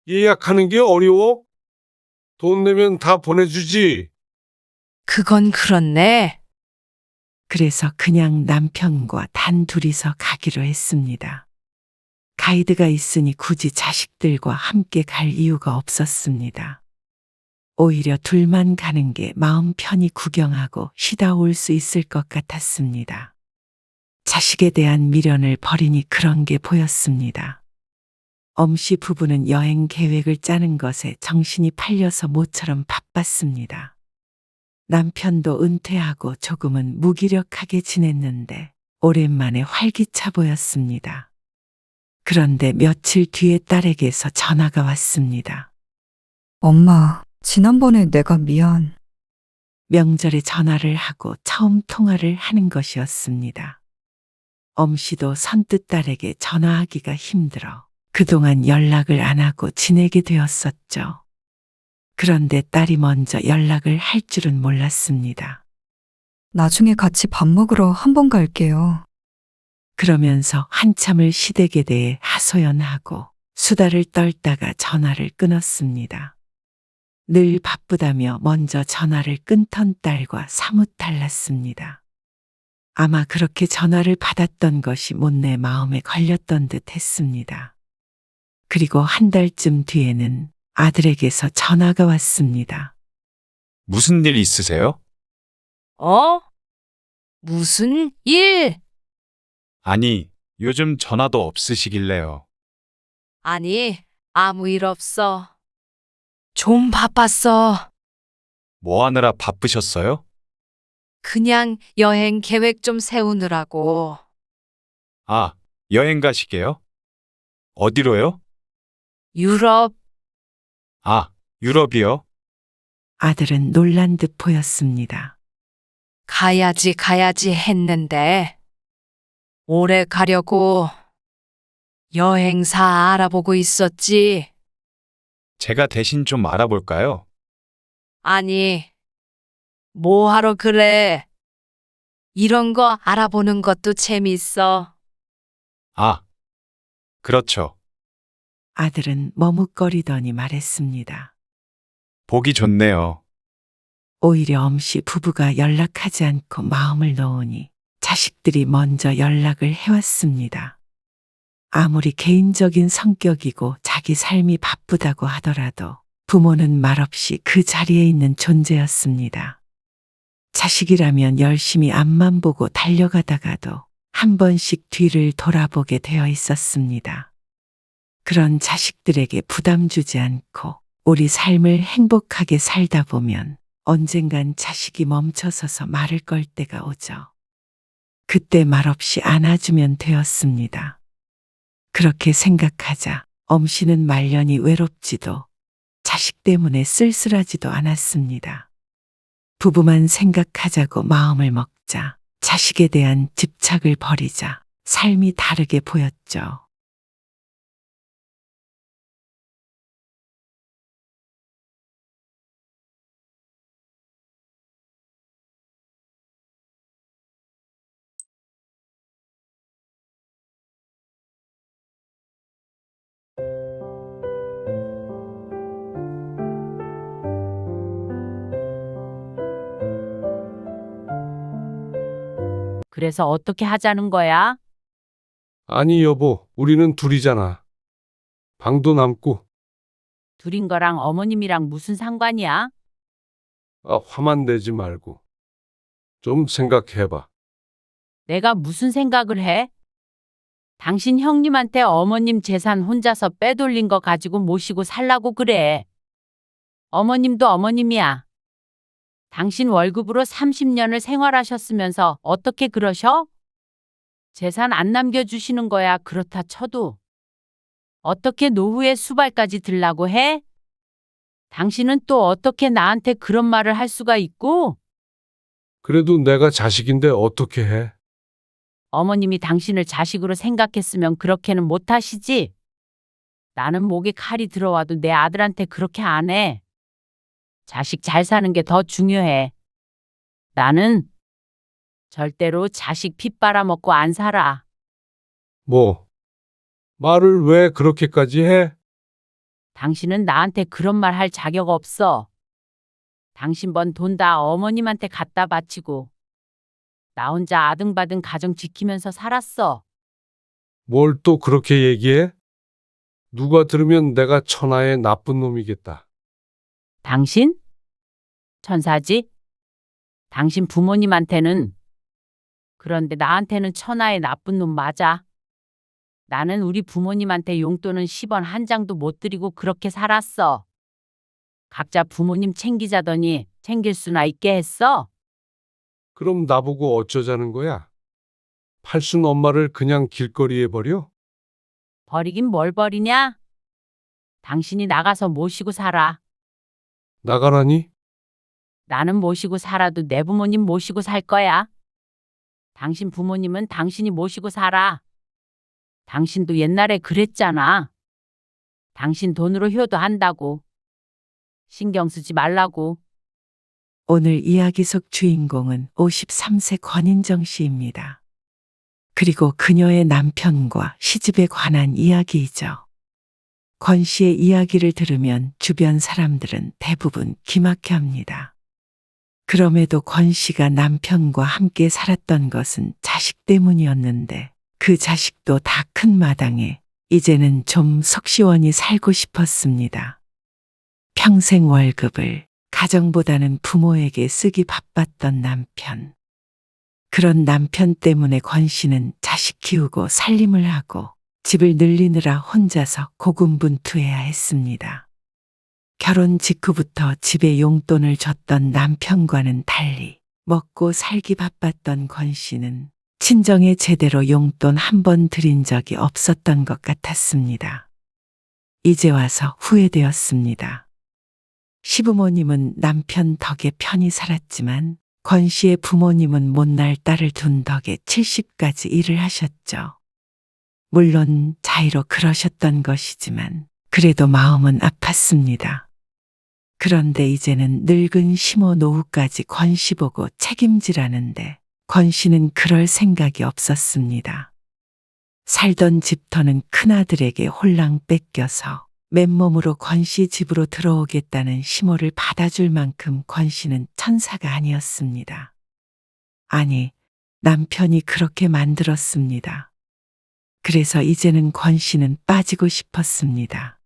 예약하는 게 어려워? 돈 내면 다 보내주지. 그건 그렇네. 그래서 그냥 남편과 단 둘이서 가기로 했습니다. 가이드가 있으니 굳이 자식들과 함께 갈 이유가 없었습니다. 오히려 둘만 가는 게 마음 편히 구경하고 쉬다 올 수 있을 것 같았습니다. 자식에 대한 미련을 버리니 그런 게 보였습니다. 엄씨 부부는 여행 계획을 짜는 것에 정신이 팔려서 모처럼 바빴습니다. 남편도 은퇴하고 조금은 무기력하게 지냈는데 오랜만에 활기차 보였습니다. 그런데 며칠 뒤에 딸에게서 전화가 왔습니다. 엄마, 지난번에 내가 미안. 명절에 전화를 하고 처음 통화를 하는 것이었습니다. 엄씨도 선뜻 딸에게 전화하기가 힘들어 그동안 연락을 안 하고 지내게 되었었죠. 그런데 딸이 먼저 연락을 할 줄은 몰랐습니다. 나중에 같이 밥 먹으러 한번 갈게요. 그러면서 한참을 시댁에 대해 하소연하고 수다를 떨다가 전화를 끊었습니다. 늘 바쁘다며 먼저 전화를 끊던 딸과 사뭇 달랐습니다. 아마 그렇게 전화를 받았던 것이 못내 마음에 걸렸던 듯 했습니다. 그리고 한 달쯤 뒤에는 아들에게서 전화가 왔습니다. 무슨 일 있으세요? 어? 무슨 일? 아니, 요즘 전화도 없으시길래요. 아니, 아무 일 없어. 좀 바빴어. 뭐 하느라 바쁘셨어요? 그냥 여행 계획 좀 세우느라고. 아, 여행 가시게요? 어디로요? 유럽. 아, 유럽이요? 아들은 놀란 듯 보였습니다. 가야지 했는데. 올해 가려고 여행사 알아보고 있었지. 제가 대신 좀 알아볼까요? 아니, 뭐 하러 그래? 이런 거 알아보는 것도 재밌어. 아, 그렇죠. 아들은 머뭇거리더니 말했습니다. 보기 좋네요. 오히려 엄씨 부부가 연락하지 않고 마음을 놓으니 자식들이 먼저 연락을 해왔습니다. 아무리 개인적인 성격이고 자기 삶이 바쁘다고 하더라도 부모는 말없이 그 자리에 있는 존재였습니다. 자식이라면 열심히 앞만 보고 달려가다가도 한 번씩 뒤를 돌아보게 되어 있었습니다. 그런 자식들에게 부담 주지 않고 우리 삶을 행복하게 살다 보면 언젠간 자식이 멈춰서서 말을 걸 때가 오죠. 그때 말없이 안아주면 되었습니다. 그렇게 생각하자 엄씨는 말년이 외롭지도 자식 때문에 쓸쓸하지도 않았습니다. 부부만 생각하자고 마음을 먹자 자식에 대한 집착을 버리자 삶이 다르게 보였죠. 그래서 어떻게 하자는 거야? 아니, 여보, 우리는 둘이잖아. 방도 남고. 둘인 거랑 어머님이랑 무슨 상관이야? 아, 화만 내지 말고. 좀 생각해봐. 내가 무슨 생각을 해? 당신 형님한테 어머님 재산 혼자서 빼돌린 거 가지고 모시고 살라고 그래. 어머님도 어머님이야. 당신 월급으로 30년을 생활하셨으면서 어떻게 그러셔? 재산 안 남겨주시는 거야 그렇다 쳐도. 어떻게 노후에 수발까지 들라고 해? 당신은 또 어떻게 나한테 그런 말을 할 수가 있고? 그래도 내가 자식인데 어떻게 해? 어머님이 당신을 자식으로 생각했으면 그렇게는 못 하시지. 나는 목에 칼이 들어와도 내 아들한테 그렇게 안 해. 자식 잘 사는 게 더 중요해. 나는 절대로 자식 피 빨아먹고 안 살아. 뭐? 말을 왜 그렇게까지 해? 당신은 나한테 그런 말 할 자격 없어. 당신 번 돈 다 어머님한테 갖다 바치고 나 혼자 아등바등 가정 지키면서 살았어. 뭘 또 그렇게 얘기해? 누가 들으면 내가 천하의 나쁜 놈이겠다. 당신? 천사지? 당신 부모님한테는. 그런데 나한테는 천하의 나쁜 놈 맞아. 나는 우리 부모님한테 용돈은 10원 한 장도 못 드리고 그렇게 살았어. 각자 부모님 챙기자더니 챙길 수나 있게 했어? 그럼 나보고 어쩌자는 거야? 팔순 엄마를 그냥 길거리에 버려? 버리긴 뭘 버리냐? 당신이 나가서 모시고 살아. 나가라니? 나는 모시고 살아도 내 부모님 모시고 살 거야. 당신 부모님은 당신이 모시고 살아. 당신도 옛날에 그랬잖아. 당신 돈으로 효도한다고. 신경 쓰지 말라고. 오늘 이야기 속 주인공은 53세 권인정 씨입니다. 그리고 그녀의 남편과 시집에 관한 이야기이죠. 권 씨의 이야기를 들으면 주변 사람들은 대부분 기막혀 합니다. 그럼에도 권 씨가 남편과 함께 살았던 것은 자식 때문이었는데 그 자식도 다 큰 마당에 이제는 좀 속 시원히 살고 싶었습니다. 평생 월급을 가정보다는 부모에게 쓰기 바빴던 남편. 그런 남편 때문에 권 씨는 자식 키우고 살림을 하고 집을 늘리느라 혼자서 고군분투해야 했습니다. 결혼 직후부터 집에 용돈을 줬던 남편과는 달리 먹고 살기 바빴던 권 씨는 친정에 제대로 용돈 한 번 드린 적이 없었던 것 같았습니다. 이제 와서 후회되었습니다. 시부모님은 남편 덕에 편히 살았지만 권 씨의 부모님은 못날 딸을 둔 덕에 70까지 일을 하셨죠. 물론 자의로 그러셨던 것이지만 그래도 마음은 아팠습니다. 그런데 이제는 늙은 시모 노후까지 권 씨 보고 책임지라는데 권 씨는 그럴 생각이 없었습니다. 살던 집터는 큰아들에게 홀랑 뺏겨서 맨몸으로 권 씨 집으로 들어오겠다는 시모를 받아줄 만큼 권 씨는 천사가 아니었습니다. 아니, 남편이 그렇게 만들었습니다. 그래서 이제는 권 씨는 빠지고 싶었습니다.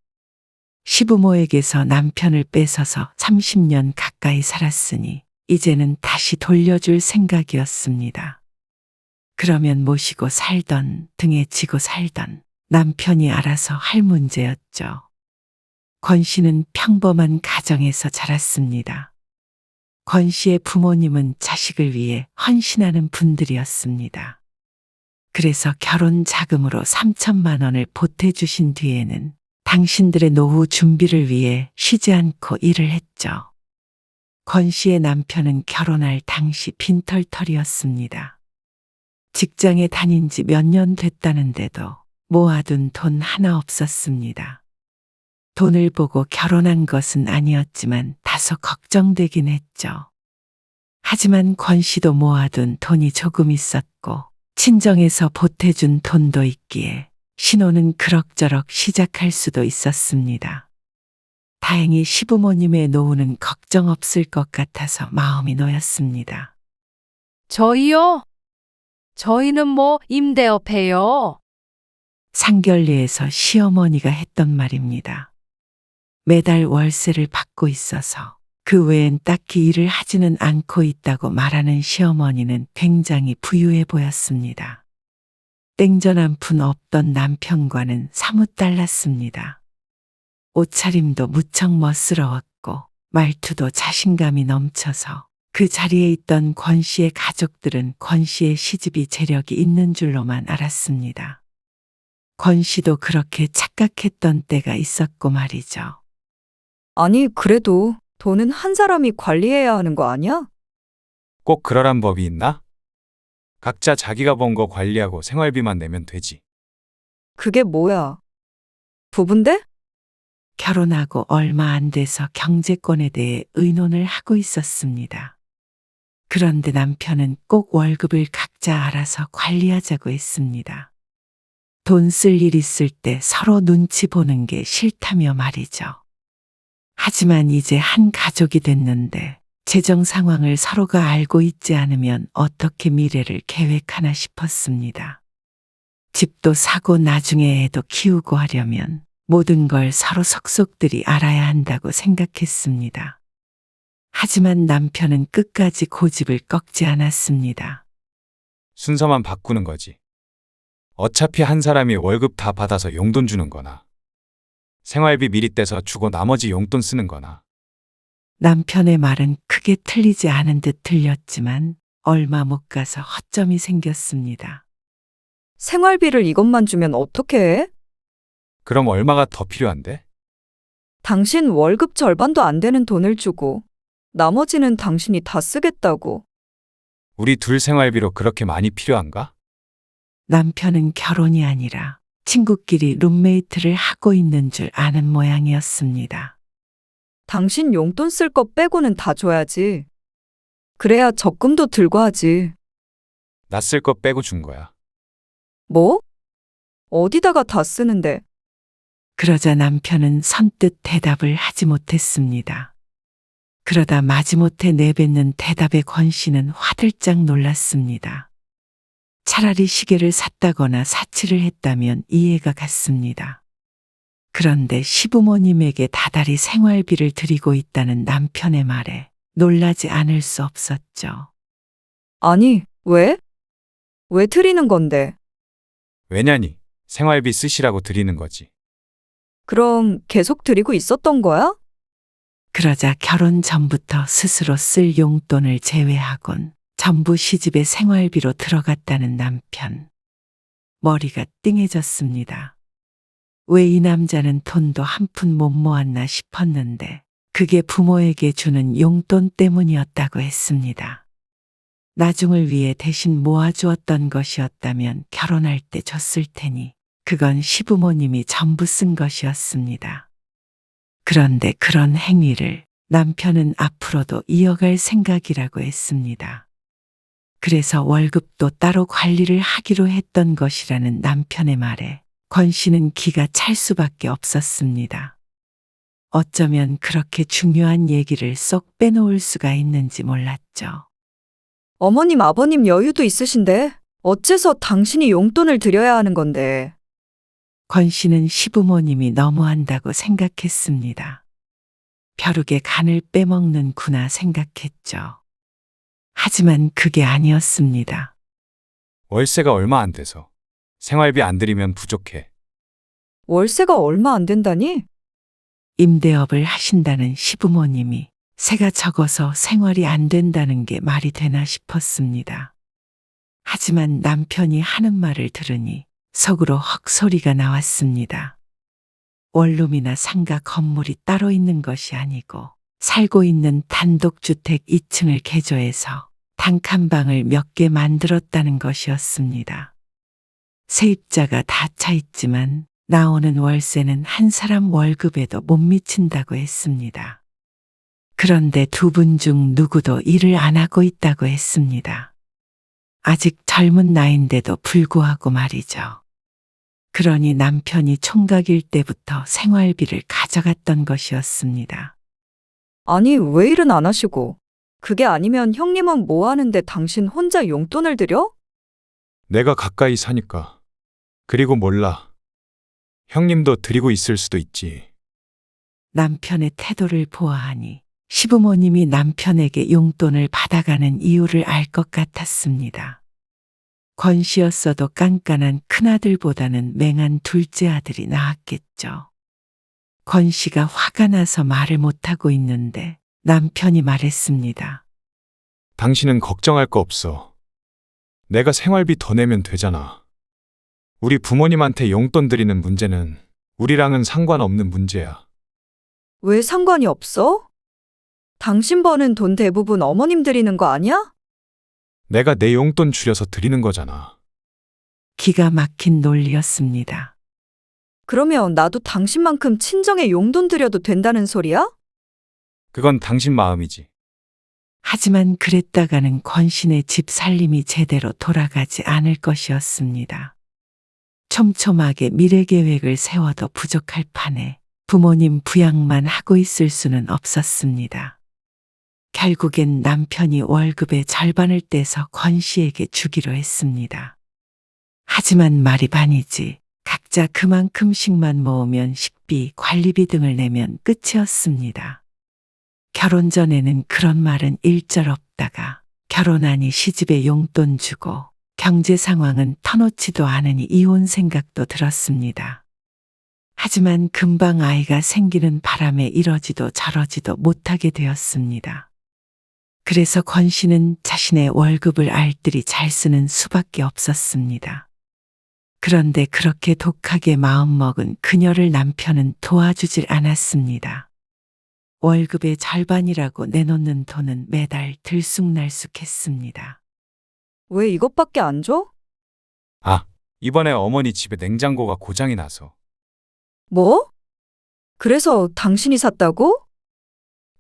시부모에게서 남편을 뺏어서 30년 가까이 살았으니 이제는 다시 돌려줄 생각이었습니다. 그러면 모시고 살던, 등에 지고 살던 남편이 알아서 할 문제였죠. 권 씨는 평범한 가정에서 자랐습니다. 권 씨의 부모님은 자식을 위해 헌신하는 분들이었습니다. 그래서 결혼 자금으로 3천만 원을 보태주신 뒤에는 당신들의 노후 준비를 위해 쉬지 않고 일을 했죠. 권 씨의 남편은 결혼할 당시 빈털털이었습니다. 직장에 다닌 지 몇 년 됐다는데도 모아둔 돈 하나 없었습니다. 돈을 보고 결혼한 것은 아니었지만 다소 걱정되긴 했죠. 하지만 권 씨도 모아둔 돈이 조금 있었고 친정에서 보태준 돈도 있기에 신혼은 그럭저럭 시작할 수도 있었습니다. 다행히 시부모님의 노후는 걱정 없을 것 같아서 마음이 놓였습니다. 저희요? 저희는 뭐 임대업해요. 상결례에서 시어머니가 했던 말입니다. 매달 월세를 받고 있어서 그 외엔 딱히 일을 하지는 않고 있다고 말하는 시어머니는 굉장히 부유해 보였습니다. 땡전 한 푼 없던 남편과는 사뭇 달랐습니다. 옷차림도 무척 멋스러웠고 말투도 자신감이 넘쳐서 그 자리에 있던 권 씨의 가족들은 권 씨의 시집이 재력이 있는 줄로만 알았습니다. 권 씨도 그렇게 착각했던 때가 있었고 말이죠. 아니, 그래도 돈은 한 사람이 관리해야 하는 거 아니야? 꼭 그러란 법이 있나? 각자 자기가 번 거 관리하고 생활비만 내면 되지. 그게 뭐야? 부부인데? 결혼하고 얼마 안 돼서 경제권에 대해 의논을 하고 있었습니다. 그런데 남편은 꼭 월급을 각자 알아서 관리하자고 했습니다. 돈 쓸 일 있을 때 서로 눈치 보는 게 싫다며 말이죠. 하지만 이제 한 가족이 됐는데 재정 상황을 서로가 알고 있지 않으면 어떻게 미래를 계획하나 싶었습니다. 집도 사고 나중에 애도 키우고 하려면 모든 걸 서로 속속들이 알아야 한다고 생각했습니다. 하지만 남편은 끝까지 고집을 꺾지 않았습니다. 순서만 바꾸는 거지. 어차피 한 사람이 월급 다 받아서 용돈 주는 거나 생활비 미리 떼서 주고 나머지 용돈 쓰는 거나. 남편의 말은 크게 틀리지 않은 듯 들렸지만 얼마 못 가서 허점이 생겼습니다. 생활비를 이것만 주면 어떻게 해? 그럼 얼마가 더 필요한데? 당신 월급 절반도 안 되는 돈을 주고 나머지는 당신이 다 쓰겠다고. 우리 둘 생활비로 그렇게 많이 필요한가? 남편은 결혼이 아니라 친구끼리 룸메이트를 하고 있는 줄 아는 모양이었습니다. 당신 용돈 쓸 거 빼고는 다 줘야지. 그래야 적금도 들고 하지. 나 쓸 거 빼고 준 거야. 뭐? 어디다가 다 쓰는데? 그러자 남편은 선뜻 대답을 하지 못했습니다. 그러다 마지못해 내뱉는 대답에 권 씨는 화들짝 놀랐습니다. 차라리 시계를 샀다거나 사치를 했다면 이해가 갔습니다. 그런데 시부모님에게 다달이 생활비를 드리고 있다는 남편의 말에 놀라지 않을 수 없었죠. 아니, 왜? 왜 드리는 건데? 왜냐니? 생활비 쓰시라고 드리는 거지. 그럼 계속 드리고 있었던 거야? 그러자 결혼 전부터 스스로 쓸 용돈을 제외하곤 전부 시집의 생활비로 들어갔다는 남편. 머리가 띵해졌습니다. 왜 이 남자는 돈도 한 푼 못 모았나 싶었는데 그게 부모에게 주는 용돈 때문이었다고 했습니다. 나중을 위해 대신 모아주었던 것이었다면 결혼할 때 줬을 테니 그건 시부모님이 전부 쓴 것이었습니다. 그런데 그런 행위를 남편은 앞으로도 이어갈 생각이라고 했습니다. 그래서 월급도 따로 관리를 하기로 했던 것이라는 남편의 말에 권 씨는 기가 찰 수밖에 없었습니다. 어쩌면 그렇게 중요한 얘기를 쏙 빼놓을 수가 있는지 몰랐죠. 어머님, 아버님 여유도 있으신데 어째서 당신이 용돈을 드려야 하는 건데? 권 씨는 시부모님이 너무한다고 생각했습니다. 벼룩의 간을 빼먹는구나 생각했죠. 하지만 그게 아니었습니다. 월세가 얼마 안 돼서 생활비 안 드리면 부족해. 월세가 얼마 안 된다니? 임대업을 하신다는 시부모님이 세가 적어서 생활이 안 된다는 게 말이 되나 싶었습니다. 하지만 남편이 하는 말을 들으니 속으로 헉소리가 나왔습니다. 원룸이나 상가 건물이 따로 있는 것이 아니고 살고 있는 단독주택 2층을 개조해서 단칸방을 몇 개 만들었다는 것이었습니다. 세입자가 다 차 있지만 나오는 월세는 한 사람 월급에도 못 미친다고 했습니다. 그런데 두 분 중 누구도 일을 안 하고 있다고 했습니다. 아직 젊은 나이인데도 불구하고 말이죠. 그러니 남편이 총각일 때부터 생활비를 가져갔던 것이었습니다. 아니, 왜 일은 안 하시고? 그게 아니면 형님은 뭐 하는데 당신 혼자 용돈을 드려? 내가 가까이 사니까. 그리고 몰라. 형님도 드리고 있을 수도 있지. 남편의 태도를 보아하니 시부모님이 남편에게 용돈을 받아가는 이유를 알 것 같았습니다. 권 씨였어도 깐깐한 큰아들보다는 맹한 둘째 아들이 나았겠죠. 권 씨가 화가 나서 말을 못하고 있는데 남편이 말했습니다. 당신은 걱정할 거 없어. 내가 생활비 더 내면 되잖아. 우리 부모님한테 용돈 드리는 문제는 우리랑은 상관없는 문제야. 왜 상관이 없어? 당신 버는 돈 대부분 어머님 드리는 거 아니야? 내가 내 용돈 줄여서 드리는 거잖아. 기가 막힌 논리였습니다. 그러면 나도 당신만큼 친정에 용돈 드려도 된다는 소리야? 그건 당신 마음이지. 하지만 그랬다가는 권신의 집 살림이 제대로 돌아가지 않을 것이었습니다. 촘촘하게 미래 계획을 세워도 부족할 판에 부모님 부양만 하고 있을 수는 없었습니다. 결국엔 남편이 월급의 절반을 떼서 권 씨에게 주기로 했습니다. 하지만 말이 반이지 각자 그만큼씩만 모으면 식비, 관리비 등을 내면 끝이었습니다. 결혼 전에는 그런 말은 일절 없다가 결혼하니 시집에 용돈 주고 경제 상황은 터놓지도 않으니 이혼 생각도 들었습니다. 하지만 금방 아이가 생기는 바람에 이러지도 저러지도 못하게 되었습니다. 그래서 권 씨는 자신의 월급을 알뜰히 잘 쓰는 수밖에 없었습니다. 그런데 그렇게 독하게 마음먹은 그녀를 남편은 도와주질 않았습니다. 월급의 절반이라고 내놓는 돈은 매달 들쑥날쑥했습니다. 왜 이것밖에 안 줘? 아, 이번에 어머니 집에 냉장고가 고장이 나서. 뭐? 그래서 당신이 샀다고?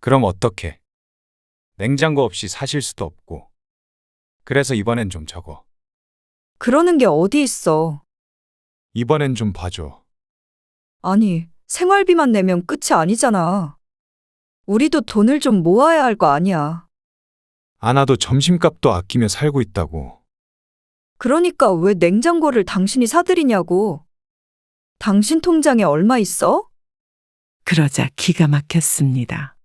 그럼 어떡해? 냉장고 없이 사실 수도 없고. 그래서 이번엔 좀 적어. 그러는 게 어디 있어. 이번엔 좀 봐줘. 아니, 생활비만 내면 끝이 아니잖아. 우리도 돈을 좀 모아야 할 거 아니야. 아나도 점심값도 아끼며 살고 있다고. 그러니까 왜 냉장고를 당신이 사드리냐고. 당신 통장에 얼마 있어? 그러자 기가 막혔습니다.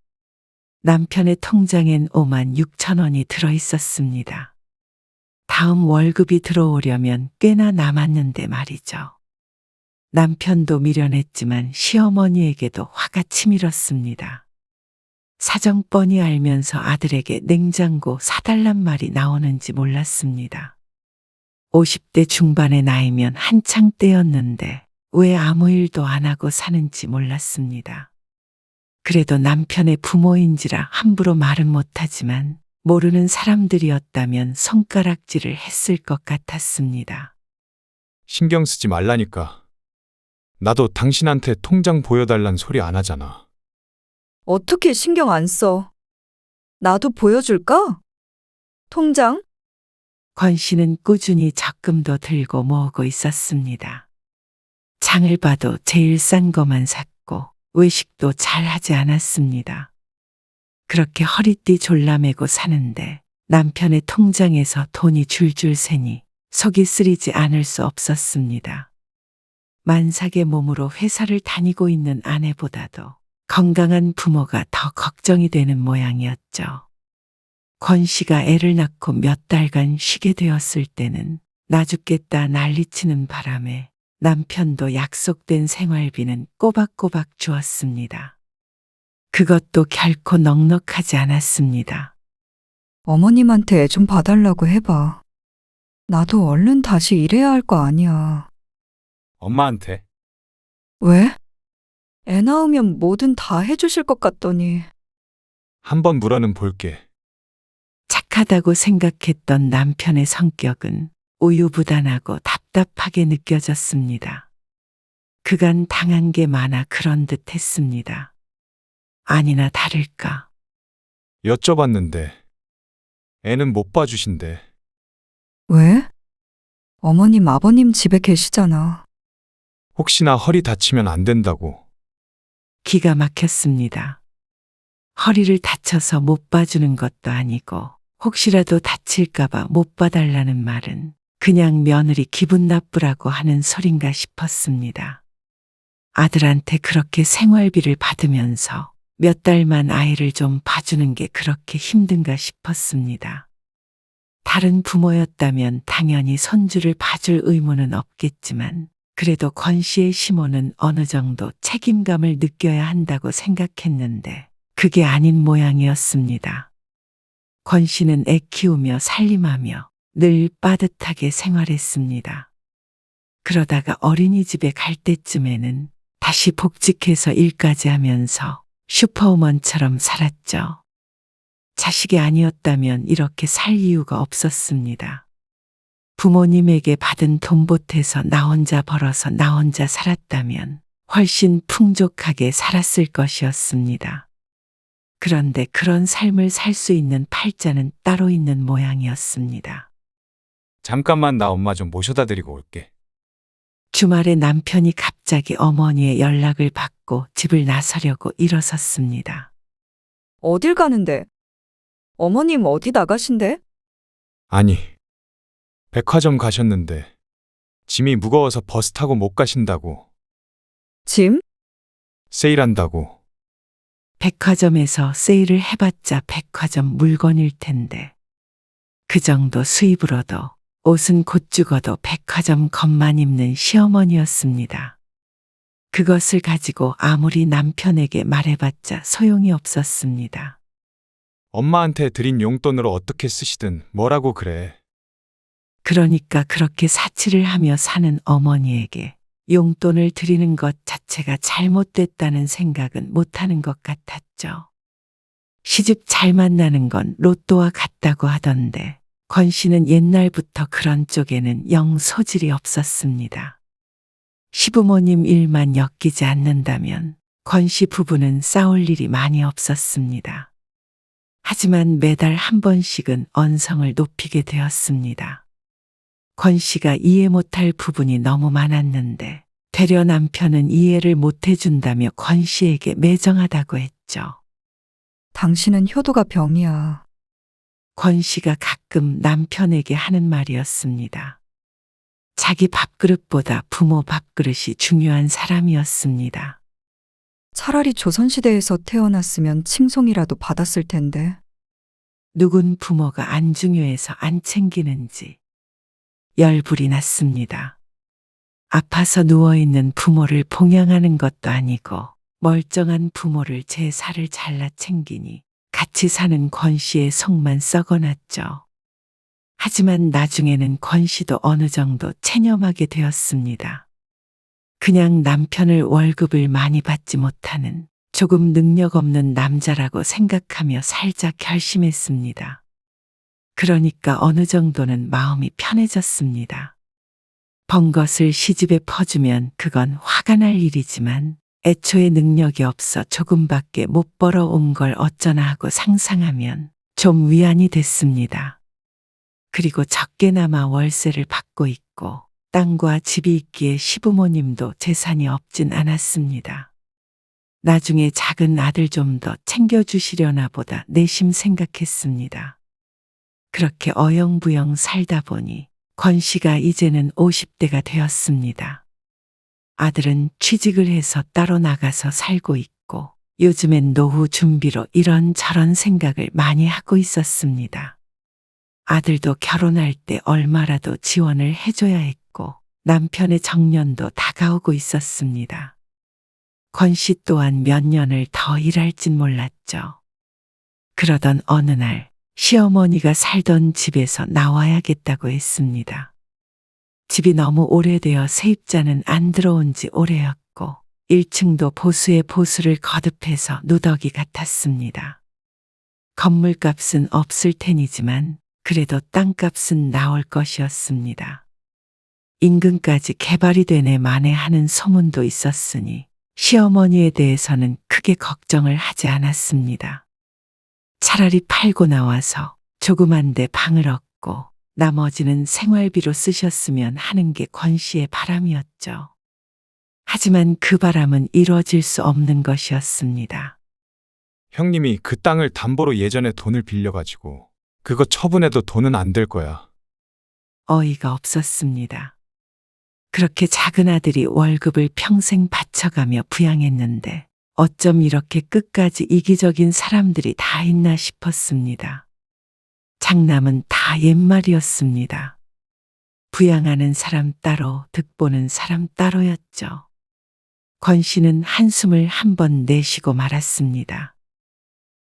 남편의 통장엔 5만 6천 원이 들어 있었습니다. 다음 월급이 들어오려면 꽤나 남았는데 말이죠. 남편도 미련했지만 시어머니에게도 화가 치밀었습니다. 사정 뻔히 알면서 아들에게 냉장고 사달란 말이 나오는지 몰랐습니다. 50대 중반의 나이면 한창 때였는데 왜 아무 일도 안 하고 사는지 몰랐습니다. 그래도 남편의 부모인지라 함부로 말은 못하지만 모르는 사람들이었다면 손가락질을 했을 것 같았습니다. 신경 쓰지 말라니까. 나도 당신한테 통장 보여달란 소리 안 하잖아. 어떻게 신경 안 써? 나도 보여줄까? 통장? 권 씨는 꾸준히 적금도 들고 모으고 있었습니다. 장을 봐도 제일 싼 거만 샀고 외식도 잘 하지 않았습니다. 그렇게 허리띠 졸라매고 사는데 남편의 통장에서 돈이 줄줄 새니 속이 쓰리지 않을 수 없었습니다. 만삭의 몸으로 회사를 다니고 있는 아내보다도 건강한 부모가 더 걱정이 되는 모양이었죠. 권 씨가 애를 낳고 몇 달간 쉬게 되었을 때는 나 죽겠다 난리치는 바람에 남편도 약속된 생활비는 꼬박꼬박 주었습니다. 그것도 결코 넉넉하지 않았습니다. 어머님한테 애 좀 봐달라고 해봐. 나도 얼른 다시 일해야 할 거 아니야. 엄마한테. 왜? 애 낳으면 뭐든 다 해주실 것 같더니. 한번 물어는 볼게. 착하다고 생각했던 남편의 성격은 우유부단하고 답답하게 느껴졌습니다. 그간 당한 게 많아 그런 듯 했습니다. 아니나 다를까. 여쭤봤는데 애는 못 봐주신대. 왜? 어머님, 아버님 집에 계시잖아. 혹시나 허리 다치면 안 된다고. 기가 막혔습니다. 허리를 다쳐서 못 봐주는 것도 아니고 혹시라도 다칠까봐 못 봐달라는 말은 그냥 며느리 기분 나쁘라고 하는 소린가 싶었습니다. 아들한테 그렇게 생활비를 받으면서 몇 달만 아이를 좀 봐주는 게 그렇게 힘든가 싶었습니다. 다른 부모였다면 당연히 손주를 봐줄 의무는 없겠지만 그래도 권 씨의 시모는 어느 정도 책임감을 느껴야 한다고 생각했는데 그게 아닌 모양이었습니다. 권 씨는 애 키우며 살림하며 늘 빠듯하게 생활했습니다. 그러다가 어린이집에 갈 때쯤에는 다시 복직해서 일까지 하면서 슈퍼우먼처럼 살았죠. 자식이 아니었다면 이렇게 살 이유가 없었습니다. 부모님에게 받은 돈 보태서 나 혼자 벌어서 나 혼자 살았다면 훨씬 풍족하게 살았을 것이었습니다. 그런데 그런 삶을 살 수 있는 팔자는 따로 있는 모양이었습니다. 잠깐만 나 엄마 좀 모셔다 드리고 올게. 주말에 남편이 갑자기 어머니의 연락을 받고 집을 나서려고 일어섰습니다. 어딜 가는데? 어머님 어디 나가신대? 아니, 백화점 가셨는데 짐이 무거워서 버스 타고 못 가신다고. 짐? 세일한다고. 백화점에서 세일을 해봤자 백화점 물건일 텐데 그 정도 수입으로도 옷은 곧 죽어도 백화점 것만 입는 시어머니였습니다. 그것을 가지고 아무리 남편에게 말해봤자 소용이 없었습니다. 엄마한테 드린 용돈으로 어떻게 쓰시든 뭐라고 그래. 그러니까 그렇게 사치를 하며 사는 어머니에게 용돈을 드리는 것 자체가 잘못됐다는 생각은 못하는 것 같았죠. 시집 잘 만나는 건 로또와 같다고 하던데 권 씨는 옛날부터 그런 쪽에는 영 소질이 없었습니다. 시부모님 일만 엮이지 않는다면 권 씨 부부는 싸울 일이 많이 없었습니다. 하지만 매달 한 번씩은 언성을 높이게 되었습니다. 권 씨가 이해 못할 부분이 너무 많았는데 되려 남편은 이해를 못 해준다며 권 씨에게 매정하다고 했죠. 당신은 효도가 병이야. 권 씨가 가끔 남편에게 하는 말이었습니다. 자기 밥그릇보다 부모 밥그릇이 중요한 사람이었습니다. 차라리 조선시대에서 태어났으면 칭송이라도 받았을 텐데. 누군 부모가 안 중요해서 안 챙기는지 열불이 났습니다. 아파서 누워있는 부모를 봉양하는 것도 아니고 멀쩡한 부모를 제 살을 잘라 챙기니 같이 사는 권 씨의 속만 썩어났죠. 하지만 나중에는 권 씨도 어느 정도 체념하게 되었습니다. 그냥 남편을 월급을 많이 받지 못하는 조금 능력 없는 남자라고 생각하며 살자 결심했습니다. 그러니까 어느 정도는 마음이 편해졌습니다. 번 것을 시집에 퍼주면 그건 화가 날 일이지만 애초에 능력이 없어 조금밖에 못 벌어온 걸 어쩌나 하고 상상하면 좀 위안이 됐습니다. 그리고 적게나마 월세를 받고 있고 땅과 집이 있기에 시부모님도 재산이 없진 않았습니다. 나중에 작은 아들 좀 더 챙겨주시려나 보다 내심 생각했습니다. 그렇게 어영부영 살다 보니 권 씨가 이제는 50대가 되었습니다. 아들은 취직을 해서 따로 나가서 살고 있고 요즘엔 노후 준비로 이런저런 생각을 많이 하고 있었습니다. 아들도 결혼할 때 얼마라도 지원을 해줘야 했고 남편의 정년도 다가오고 있었습니다. 권 씨 또한 몇 년을 더 일할진 몰랐죠. 그러던 어느 날 시어머니가 살던 집에서 나와야겠다고 했습니다. 집이 너무 오래되어 세입자는 안 들어온 지 오래였고 1층도 보수에 보수를 거듭해서 누더기 같았습니다. 건물값은 없을 테니지만 그래도 땅값은 나올 것이었습니다. 인근까지 개발이 되네 마네 하는 소문도 있었으니 시어머니에 대해서는 크게 걱정을 하지 않았습니다. 차라리 팔고 나와서 조그만 데 방을 얻고 나머지는 생활비로 쓰셨으면 하는 게 권 씨의 바람이었죠. 하지만 그 바람은 이루어질 수 없는 것이었습니다. 형님이 그 땅을 담보로 예전에 돈을 빌려가지고 그거 처분해도 돈은 안 될 거야. 어이가 없었습니다. 그렇게 작은 아들이 월급을 평생 바쳐가며 부양했는데 어쩜 이렇게 끝까지 이기적인 사람들이 다 있나 싶었습니다. 장남은 다 옛말이었습니다. 부양하는 사람 따로, 득보는 사람 따로였죠. 권 씨는 한숨을 한 번 내쉬고 말았습니다.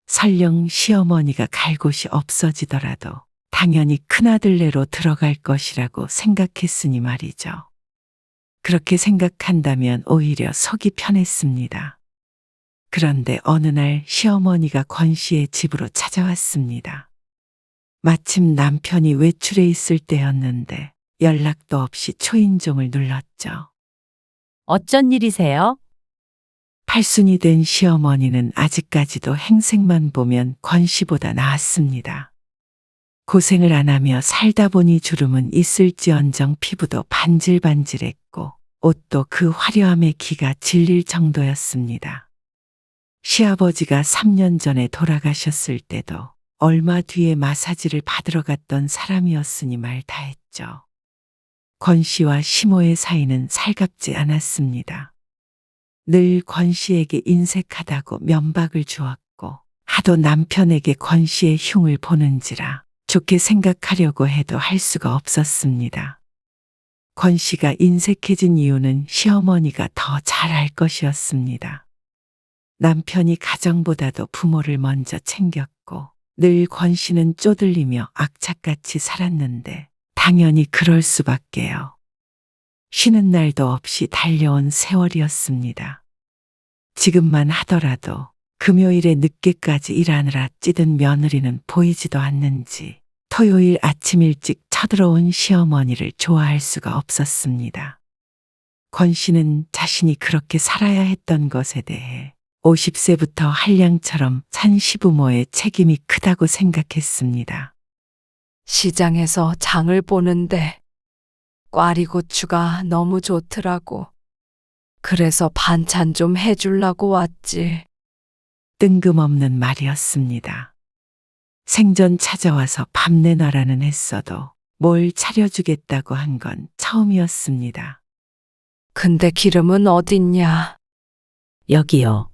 설령 시어머니가 갈 곳이 없어지더라도 당연히 큰아들네로 들어갈 것이라고 생각했으니 말이죠. 그렇게 생각한다면 오히려 속이 편했습니다. 그런데 어느 날 시어머니가 권 씨의 집으로 찾아왔습니다. 마침 남편이 외출해 있을 때였는데 연락도 없이 초인종을 눌렀죠. 어쩐 일이세요? 팔순이 된 시어머니는 아직까지도 행색만 보면 권 씨보다 나았습니다. 고생을 안 하며 살다 보니 주름은 있을지언정 피부도 반질반질했고 옷도 그 화려함에 기가 질릴 정도였습니다. 시아버지가 3년 전에 돌아가셨을 때도 얼마 뒤에 마사지를 받으러 갔던 사람이었으니 말 다했죠. 권 씨와 시모의 사이는 살갑지 않았습니다. 늘 권 씨에게 인색하다고 면박을 주었고 하도 남편에게 권 씨의 흉을 보는지라 좋게 생각하려고 해도 할 수가 없었습니다. 권 씨가 인색해진 이유는 시어머니가 더 잘 알 것이었습니다. 남편이 가정보다도 부모를 먼저 챙겼고 늘 권 씨는 쪼들리며 악착같이 살았는데 당연히 그럴 수밖에요. 쉬는 날도 없이 달려온 세월이었습니다. 지금만 하더라도 금요일에 늦게까지 일하느라 찌든 며느리는 보이지도 않는지 토요일 아침 일찍 쳐들어온 시어머니를 좋아할 수가 없었습니다. 권 씨는 자신이 그렇게 살아야 했던 것에 대해 50세부터 한량처럼 산 시부모의 책임이 크다고 생각했습니다. 시장에서 장을 보는데 꽈리고추가 너무 좋더라고. 그래서 반찬 좀 해주려고 왔지. 뜬금없는 말이었습니다. 생전 찾아와서 밥 내놔라는 했어도 뭘 차려주겠다고 한 건 처음이었습니다. 근데 기름은 어딨냐? 여기요.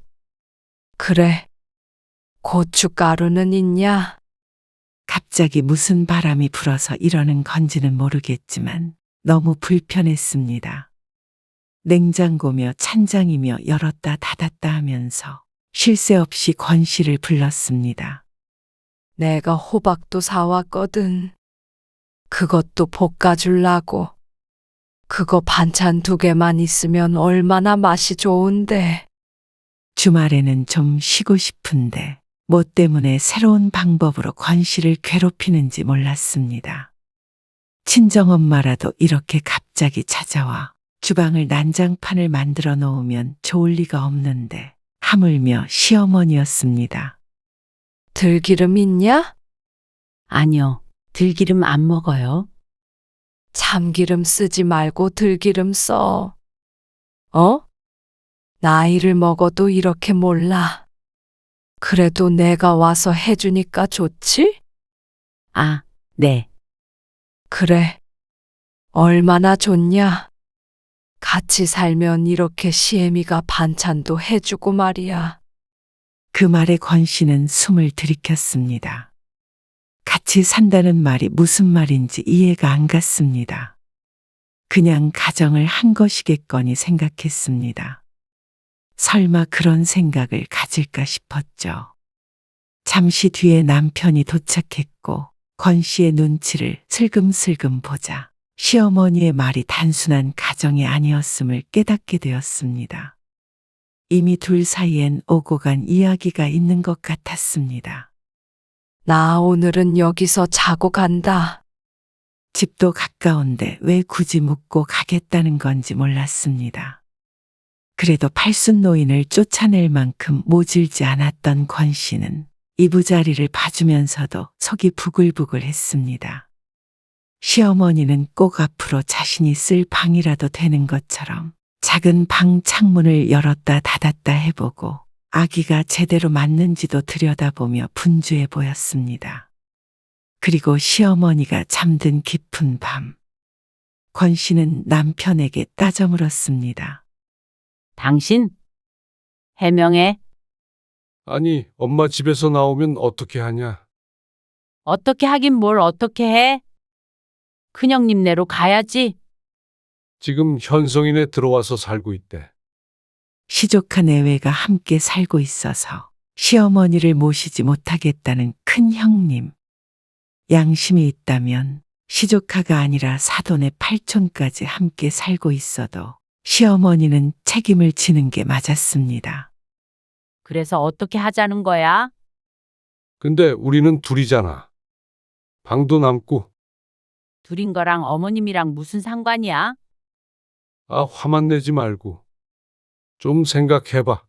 그래. 고춧가루는 있냐? 갑자기 무슨 바람이 불어서 이러는 건지는 모르겠지만 너무 불편했습니다. 냉장고며 찬장이며 열었다 닫았다 하면서 쉴 새 없이 권 씨를 불렀습니다. 내가 호박도 사왔거든. 그것도 볶아주려고. 그거 반찬 2개만 있으면 얼마나 맛이 좋은데. 주말에는 좀 쉬고 싶은데 뭐 때문에 새로운 방법으로 권 씨를 괴롭히는지 몰랐습니다. 친정엄마라도 이렇게 갑자기 찾아와 주방을 난장판을 만들어 놓으면 좋을 리가 없는데 하물며 시어머니였습니다. 들기름 있냐? 아니요. 들기름 안 먹어요. 참기름 쓰지 말고 들기름 써. 어? 나이를 먹어도 이렇게 몰라. 그래도 내가 와서 해주니까 좋지? 아, 네. 그래. 얼마나 좋냐? 같이 살면 이렇게 시애미가 반찬도 해주고 말이야. 그 말에 권 씨는 숨을 들이켰습니다. 같이 산다는 말이 무슨 말인지 이해가 안 갔습니다. 그냥 가정을 한 것이겠거니 생각했습니다. 설마 그런 생각을 가질까 싶었죠. 잠시 뒤에 남편이 도착했고 권 씨의 눈치를 슬금슬금 보자 시어머니의 말이 단순한 가정이 아니었음을 깨닫게 되었습니다. 이미 둘 사이엔 오고 간 이야기가 있는 것 같았습니다. 나 오늘은 여기서 자고 간다. 집도 가까운데 왜 굳이 묻고 가겠다는 건지 몰랐습니다. 그래도 팔순 노인을 쫓아낼 만큼 모질지 않았던 권 씨는 이부자리를 봐주면서도 속이 부글부글했습니다. 시어머니는 꼭 앞으로 자신이 쓸 방이라도 되는 것처럼 작은 방 창문을 열었다 닫았다 해보고 아기가 제대로 맞는지도 들여다보며 분주해 보였습니다. 그리고 시어머니가 잠든 깊은 밤, 권 씨는 남편에게 따져 물었습니다. 당신 해명해. 아니, 엄마 집에서 나오면 어떻게 하냐? 어떻게 하긴 뭘 어떻게 해? 큰형님네로 가야지. 지금 현성이네 들어와서 살고 있대. 시조카 내외가 함께 살고 있어서 시어머니를 모시지 못하겠다는 큰 형님. 양심이 있다면 시조카가 아니라 사돈의 팔촌까지 함께 살고 있어도 시어머니는 책임을 지는 게 맞았습니다. 그래서 어떻게 하자는 거야? 근데 우리는 둘이잖아. 방도 남고. 둘인 거랑 어머님이랑 무슨 상관이야? 아, 화만 내지 말고. 좀 생각해봐.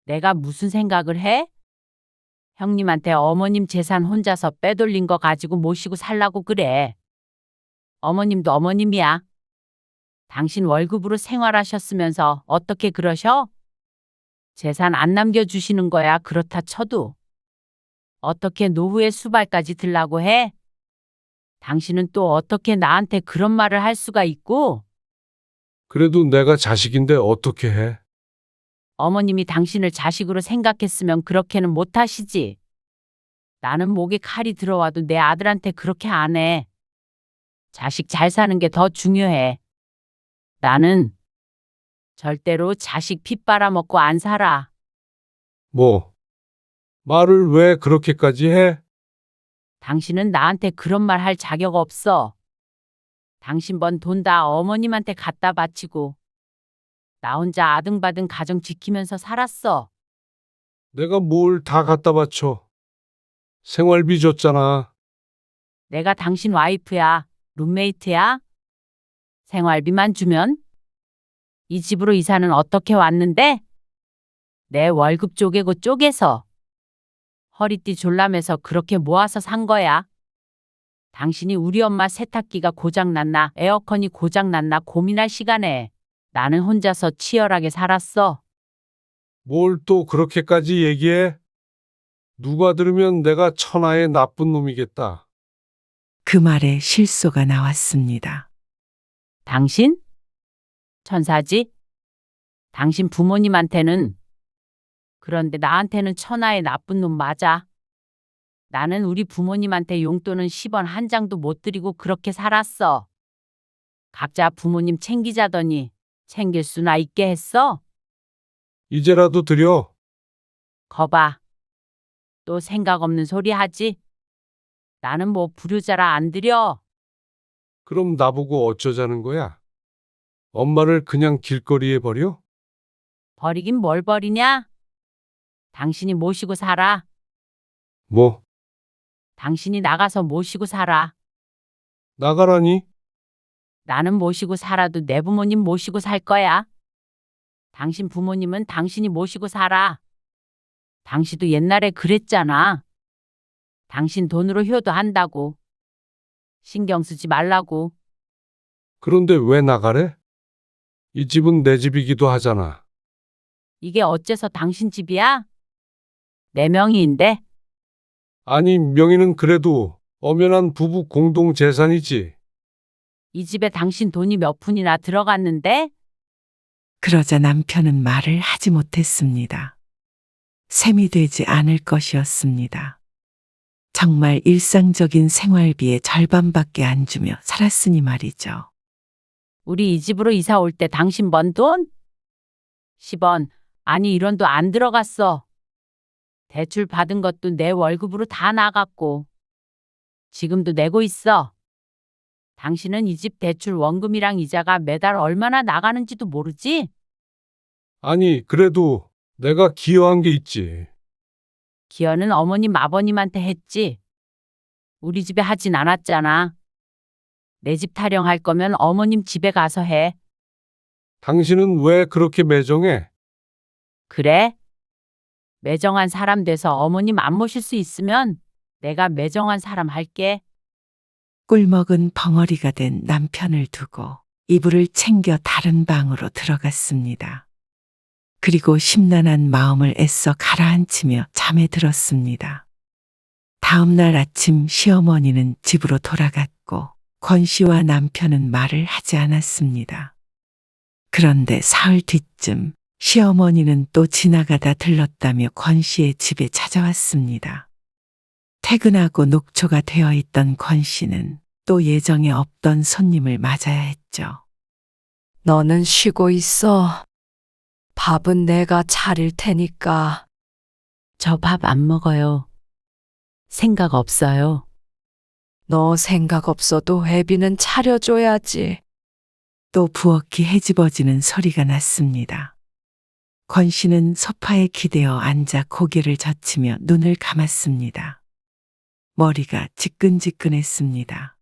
내가 무슨 생각을 해? 형님한테 어머님 재산 혼자서 빼돌린 거 가지고 모시고 살라고 그래. 어머님도 어머님이야. 당신 월급으로 생활하셨으면서 어떻게 그러셔? 재산 안 남겨주시는 거야 그렇다 쳐도. 어떻게 노후의 수발까지 들라고 해? 당신은 또 어떻게 나한테 그런 말을 할 수가 있고? 그래도 내가 자식인데 어떻게 해? 어머님이 당신을 자식으로 생각했으면 그렇게는 못 하시지. 나는 목에 칼이 들어와도 내 아들한테 그렇게 안 해. 자식 잘 사는 게 더 중요해. 나는 절대로 자식 피 빨아먹고 안 살아. 뭐? 말을 왜 그렇게까지 해? 당신은 나한테 그런 말 할 자격 없어. 당신 번 돈 다 어머님한테 갖다 바치고 나 혼자 아등바등 가정 지키면서 살았어. 내가 뭘 다 갖다 바쳐. 생활비 줬잖아. 내가 당신 와이프야, 룸메이트야? 생활비만 주면? 이 집으로 이사는 어떻게 왔는데? 내 월급 쪼개고 쪼개서. 허리띠 졸라매서 그렇게 모아서 산 거야. 당신이 우리 엄마 세탁기가 고장났나 에어컨이 고장났나 고민할 시간에 나는 혼자서 치열하게 살았어. 뭘 또 그렇게까지 얘기해? 누가 들으면 내가 천하의 나쁜 놈이겠다. 그 말에 실소가 나왔습니다. 당신? 천사지? 당신 부모님한테는. 그런데 나한테는 천하의 나쁜 놈 맞아. 나는 우리 부모님한테 용돈은 10원 한 장도 못 드리고 그렇게 살았어. 각자 부모님 챙기자더니 챙길 수나 있게 했어? 이제라도 드려. 거봐. 또 생각 없는 소리 하지? 나는 뭐 불효자라 안 드려. 그럼 나보고 어쩌자는 거야? 엄마를 그냥 길거리에 버려? 버리긴 뭘 버리냐? 당신이 모시고 살아. 뭐, 당신이 나가서 모시고 살아. 나가라니? 나는 모시고 살아도 내 부모님 모시고 살 거야. 당신 부모님은 당신이 모시고 살아. 당신도 옛날에 그랬잖아. 당신 돈으로 효도한다고. 신경 쓰지 말라고. 그런데 왜 나가래? 이 집은 내 집이기도 하잖아. 이게 어째서 당신 집이야? 내 명의인데. 아니, 명의는 그래도 엄연한 부부 공동 재산이지. 이 집에 당신 돈이 몇 푼이나 들어갔는데? 그러자 남편은 말을 하지 못했습니다. 셈이 되지 않을 것이었습니다. 정말 일상적인 생활비의 절반밖에 안 주며 살았으니 말이죠. 우리 이 집으로 이사 올 때 당신 번 돈? 10원, 아니 1원도 안 들어갔어. 대출 받은 것도 내 월급으로 다 나갔고. 지금도 내고 있어. 당신은 이 집 대출 원금이랑 이자가 매달 얼마나 나가는지도 모르지? 아니, 그래도 내가 기여한 게 있지. 기여는 어머님 아버님한테 했지. 우리 집에 하진 않았잖아. 내 집 타령할 거면 어머님 집에 가서 해. 당신은 왜 그렇게 매정해? 그래? 매정한 사람 돼서 어머님 안 모실 수 있으면 내가 매정한 사람 할게. 꿀먹은 벙어리가 된 남편을 두고 이불을 챙겨 다른 방으로 들어갔습니다. 그리고 심란한 마음을 애써 가라앉히며 잠에 들었습니다. 다음 날 아침 시어머니는 집으로 돌아갔고 권 씨와 남편은 말을 하지 않았습니다. 그런데 사흘 뒤쯤 시어머니는 또 지나가다 들렀다며 권 씨의 집에 찾아왔습니다. 퇴근하고 녹초가 되어 있던 권 씨는 또 예정에 없던 손님을 맞아야 했죠. 너는 쉬고 있어. 밥은 내가 차릴 테니까. 저 밥 안 먹어요. 생각 없어요. 너 생각 없어도 애비는 차려줘야지. 또 부엌이 헤집어지는 소리가 났습니다. 권 씨는 소파에 기대어 앉아 고개를 젖히며 눈을 감았습니다. 머리가 지끈지끈했습니다.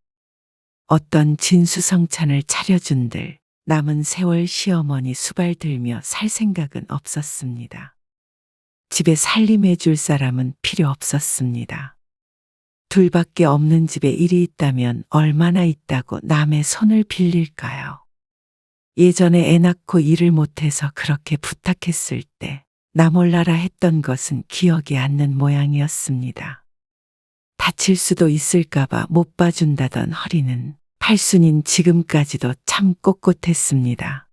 어떤 진수성찬을 차려준들 남은 세월 시어머니 수발 들며 살 생각은 없었습니다. 집에 살림해 줄 사람은 필요 없었습니다. 둘밖에 없는 집에 일이 있다면 얼마나 있다고 남의 손을 빌릴까요? 예전에 애 낳고 일을 못해서 그렇게 부탁했을 때 나 몰라라 했던 것은 기억이 안 는 모양이었습니다. 다칠 수도 있을까봐 못 봐준다던 허리는 팔순인 지금까지도 참 꼿꼿했습니다.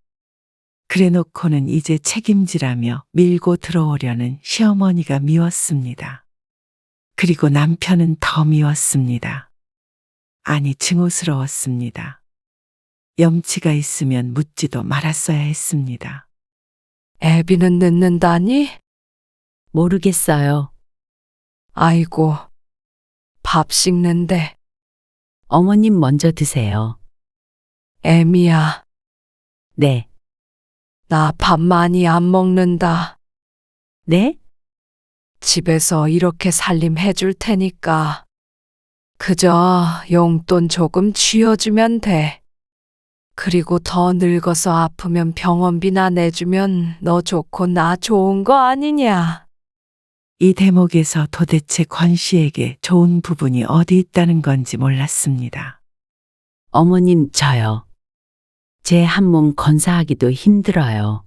그래놓고는 이제 책임지라며 밀고 들어오려는 시어머니가 미웠습니다. 그리고 남편은 더 미웠습니다. 아니, 증오스러웠습니다. 염치가 있으면 묻지도 말았어야 했습니다. 애비는 늦는다니? 모르겠어요. 아이고, 밥 식는데. 어머님 먼저 드세요. 애미야, 네. 나 밥 많이 안 먹는다. 네? 집에서 이렇게 살림 해줄 테니까. 그저 용돈 조금 쥐어주면 돼. 그리고 더 늙어서 아프면 병원비나 내주면 너 좋고 나 좋은 거 아니냐. 이 대목에서 도대체 권 씨에게 좋은 부분이 어디 있다는 건지 몰랐습니다. 어머님, 저요. 제 한 몸 건사하기도 힘들어요.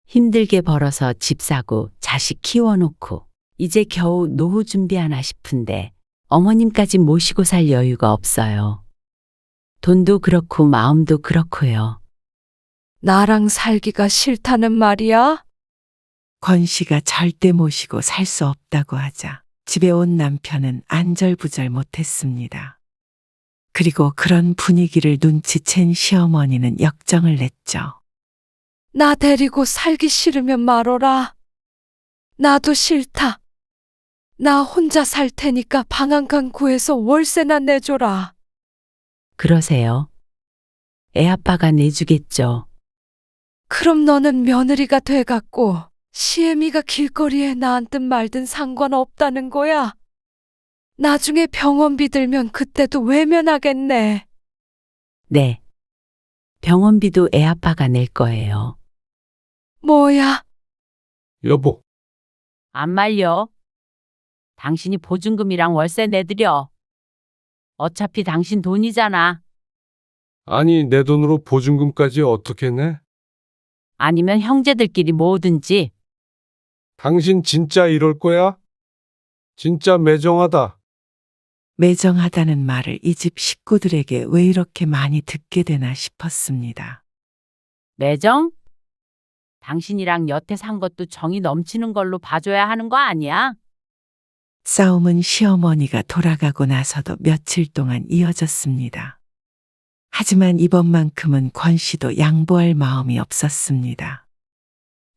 힘들게 벌어서 집 사고 자식 키워놓고 이제 겨우 노후 준비하나 싶은데 어머님까지 모시고 살 여유가 없어요. 돈도 그렇고 마음도 그렇고요. 나랑 살기가 싫다는 말이야? 권 씨가 절대 모시고 살 수 없다고 하자 집에 온 남편은 안절부절 못했습니다. 그리고 그런 분위기를 눈치챈 시어머니는 역정을 냈죠. 나 데리고 살기 싫으면 말어라. 나도 싫다. 나 혼자 살 테니까 방 한 칸 구해서 월세나 내줘라. 그러세요. 애 아빠가 내주겠죠. 그럼 너는 며느리가 돼갖고 시애미가 길거리에 나앉든 말든 상관없다는 거야. 나중에 병원비 들면 그때도 외면하겠네. 네. 병원비도 애 아빠가 낼 거예요. 뭐야? 여보, 안 말려. 당신이 보증금이랑 월세 내드려. 어차피 당신 돈이잖아. 아니 내 돈으로 보증금까지 어떻게 내? 아니면 형제들끼리 모으든지. 당신 진짜 이럴 거야? 진짜 매정하다. 매정하다는 말을 이 집 식구들에게 왜 이렇게 많이 듣게 되나 싶었습니다. 매정? 당신이랑 여태 산 것도 정이 넘치는 걸로 봐줘야 하는 거 아니야? 싸움은 시어머니가 돌아가고 나서도 며칠 동안 이어졌습니다. 하지만 이번만큼은 권 씨도 양보할 마음이 없었습니다.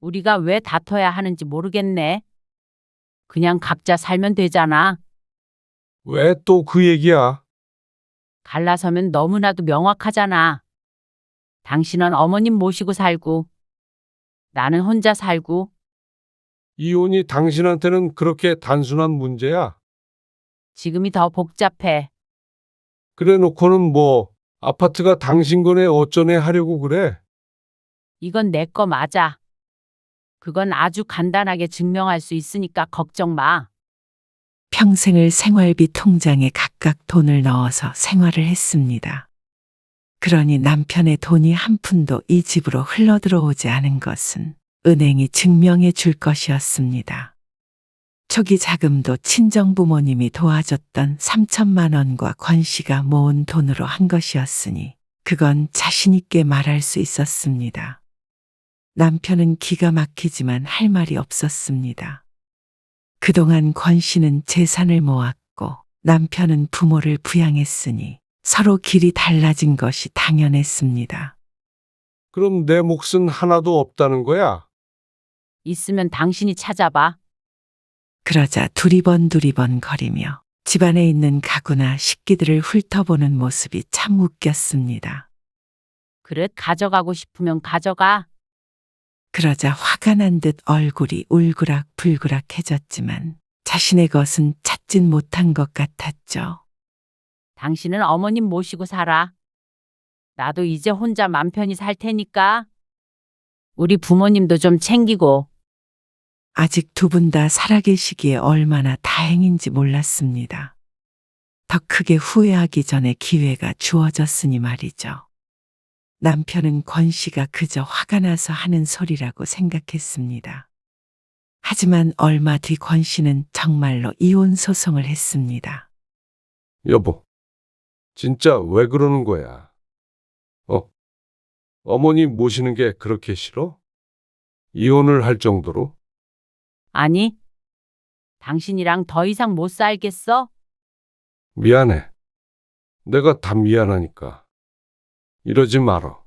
우리가 왜 다퉈야 하는지 모르겠네. 그냥 각자 살면 되잖아. 왜 또 그 얘기야? 갈라서면 너무나도 명확하잖아. 당신은 어머님 모시고 살고, 나는 혼자 살고. 이혼이 당신한테는 그렇게 단순한 문제야? 지금이 더 복잡해. 그래 놓고는 뭐 아파트가 당신 거네 어쩌네 하려고 그래? 이건 내 거 맞아. 그건 아주 간단하게 증명할 수 있으니까 걱정 마. 평생을 생활비 통장에 각각 돈을 넣어서 생활을 했습니다. 그러니 남편의 돈이 한 푼도 이 집으로 흘러들어오지 않은 것은 은행이 증명해 줄 것이었습니다. 초기 자금도 친정 부모님이 도와줬던 3천만 원과 권 씨가 모은 돈으로 한 것이었으니 그건 자신 있게 말할 수 있었습니다. 남편은 기가 막히지만 할 말이 없었습니다. 그동안 권 씨는 재산을 모았고 남편은 부모를 부양했으니 서로 길이 달라진 것이 당연했습니다. 그럼 내 몫은 하나도 없다는 거야? 있으면 당신이 찾아봐. 그러자 두리번 거리며 집안에 있는 가구나 식기들을 훑어보는 모습이 참 웃겼습니다. 그릇 가져가고 싶으면 가져가. 그러자 화가 난 듯 얼굴이 울그락불그락해졌지만 자신의 것은 찾진 못한 것 같았죠. 당신은 어머님 모시고 살아. 나도 이제 혼자 맘 편히 살 테니까. 우리 부모님도 좀 챙기고. 아직 두 분 다 살아계시기에 얼마나 다행인지 몰랐습니다. 더 크게 후회하기 전에 기회가 주어졌으니 말이죠. 남편은 권 씨가 그저 화가 나서 하는 소리라고 생각했습니다. 하지만 얼마 뒤 권 씨는 정말로 이혼 소송을 했습니다. 여보, 진짜 왜 그러는 거야? 어머니 모시는 게 그렇게 싫어? 이혼을 할 정도로? 아니, 당신이랑 더 이상 못 살겠어? 미안해. 내가 다 미안하니까. 이러지 말어.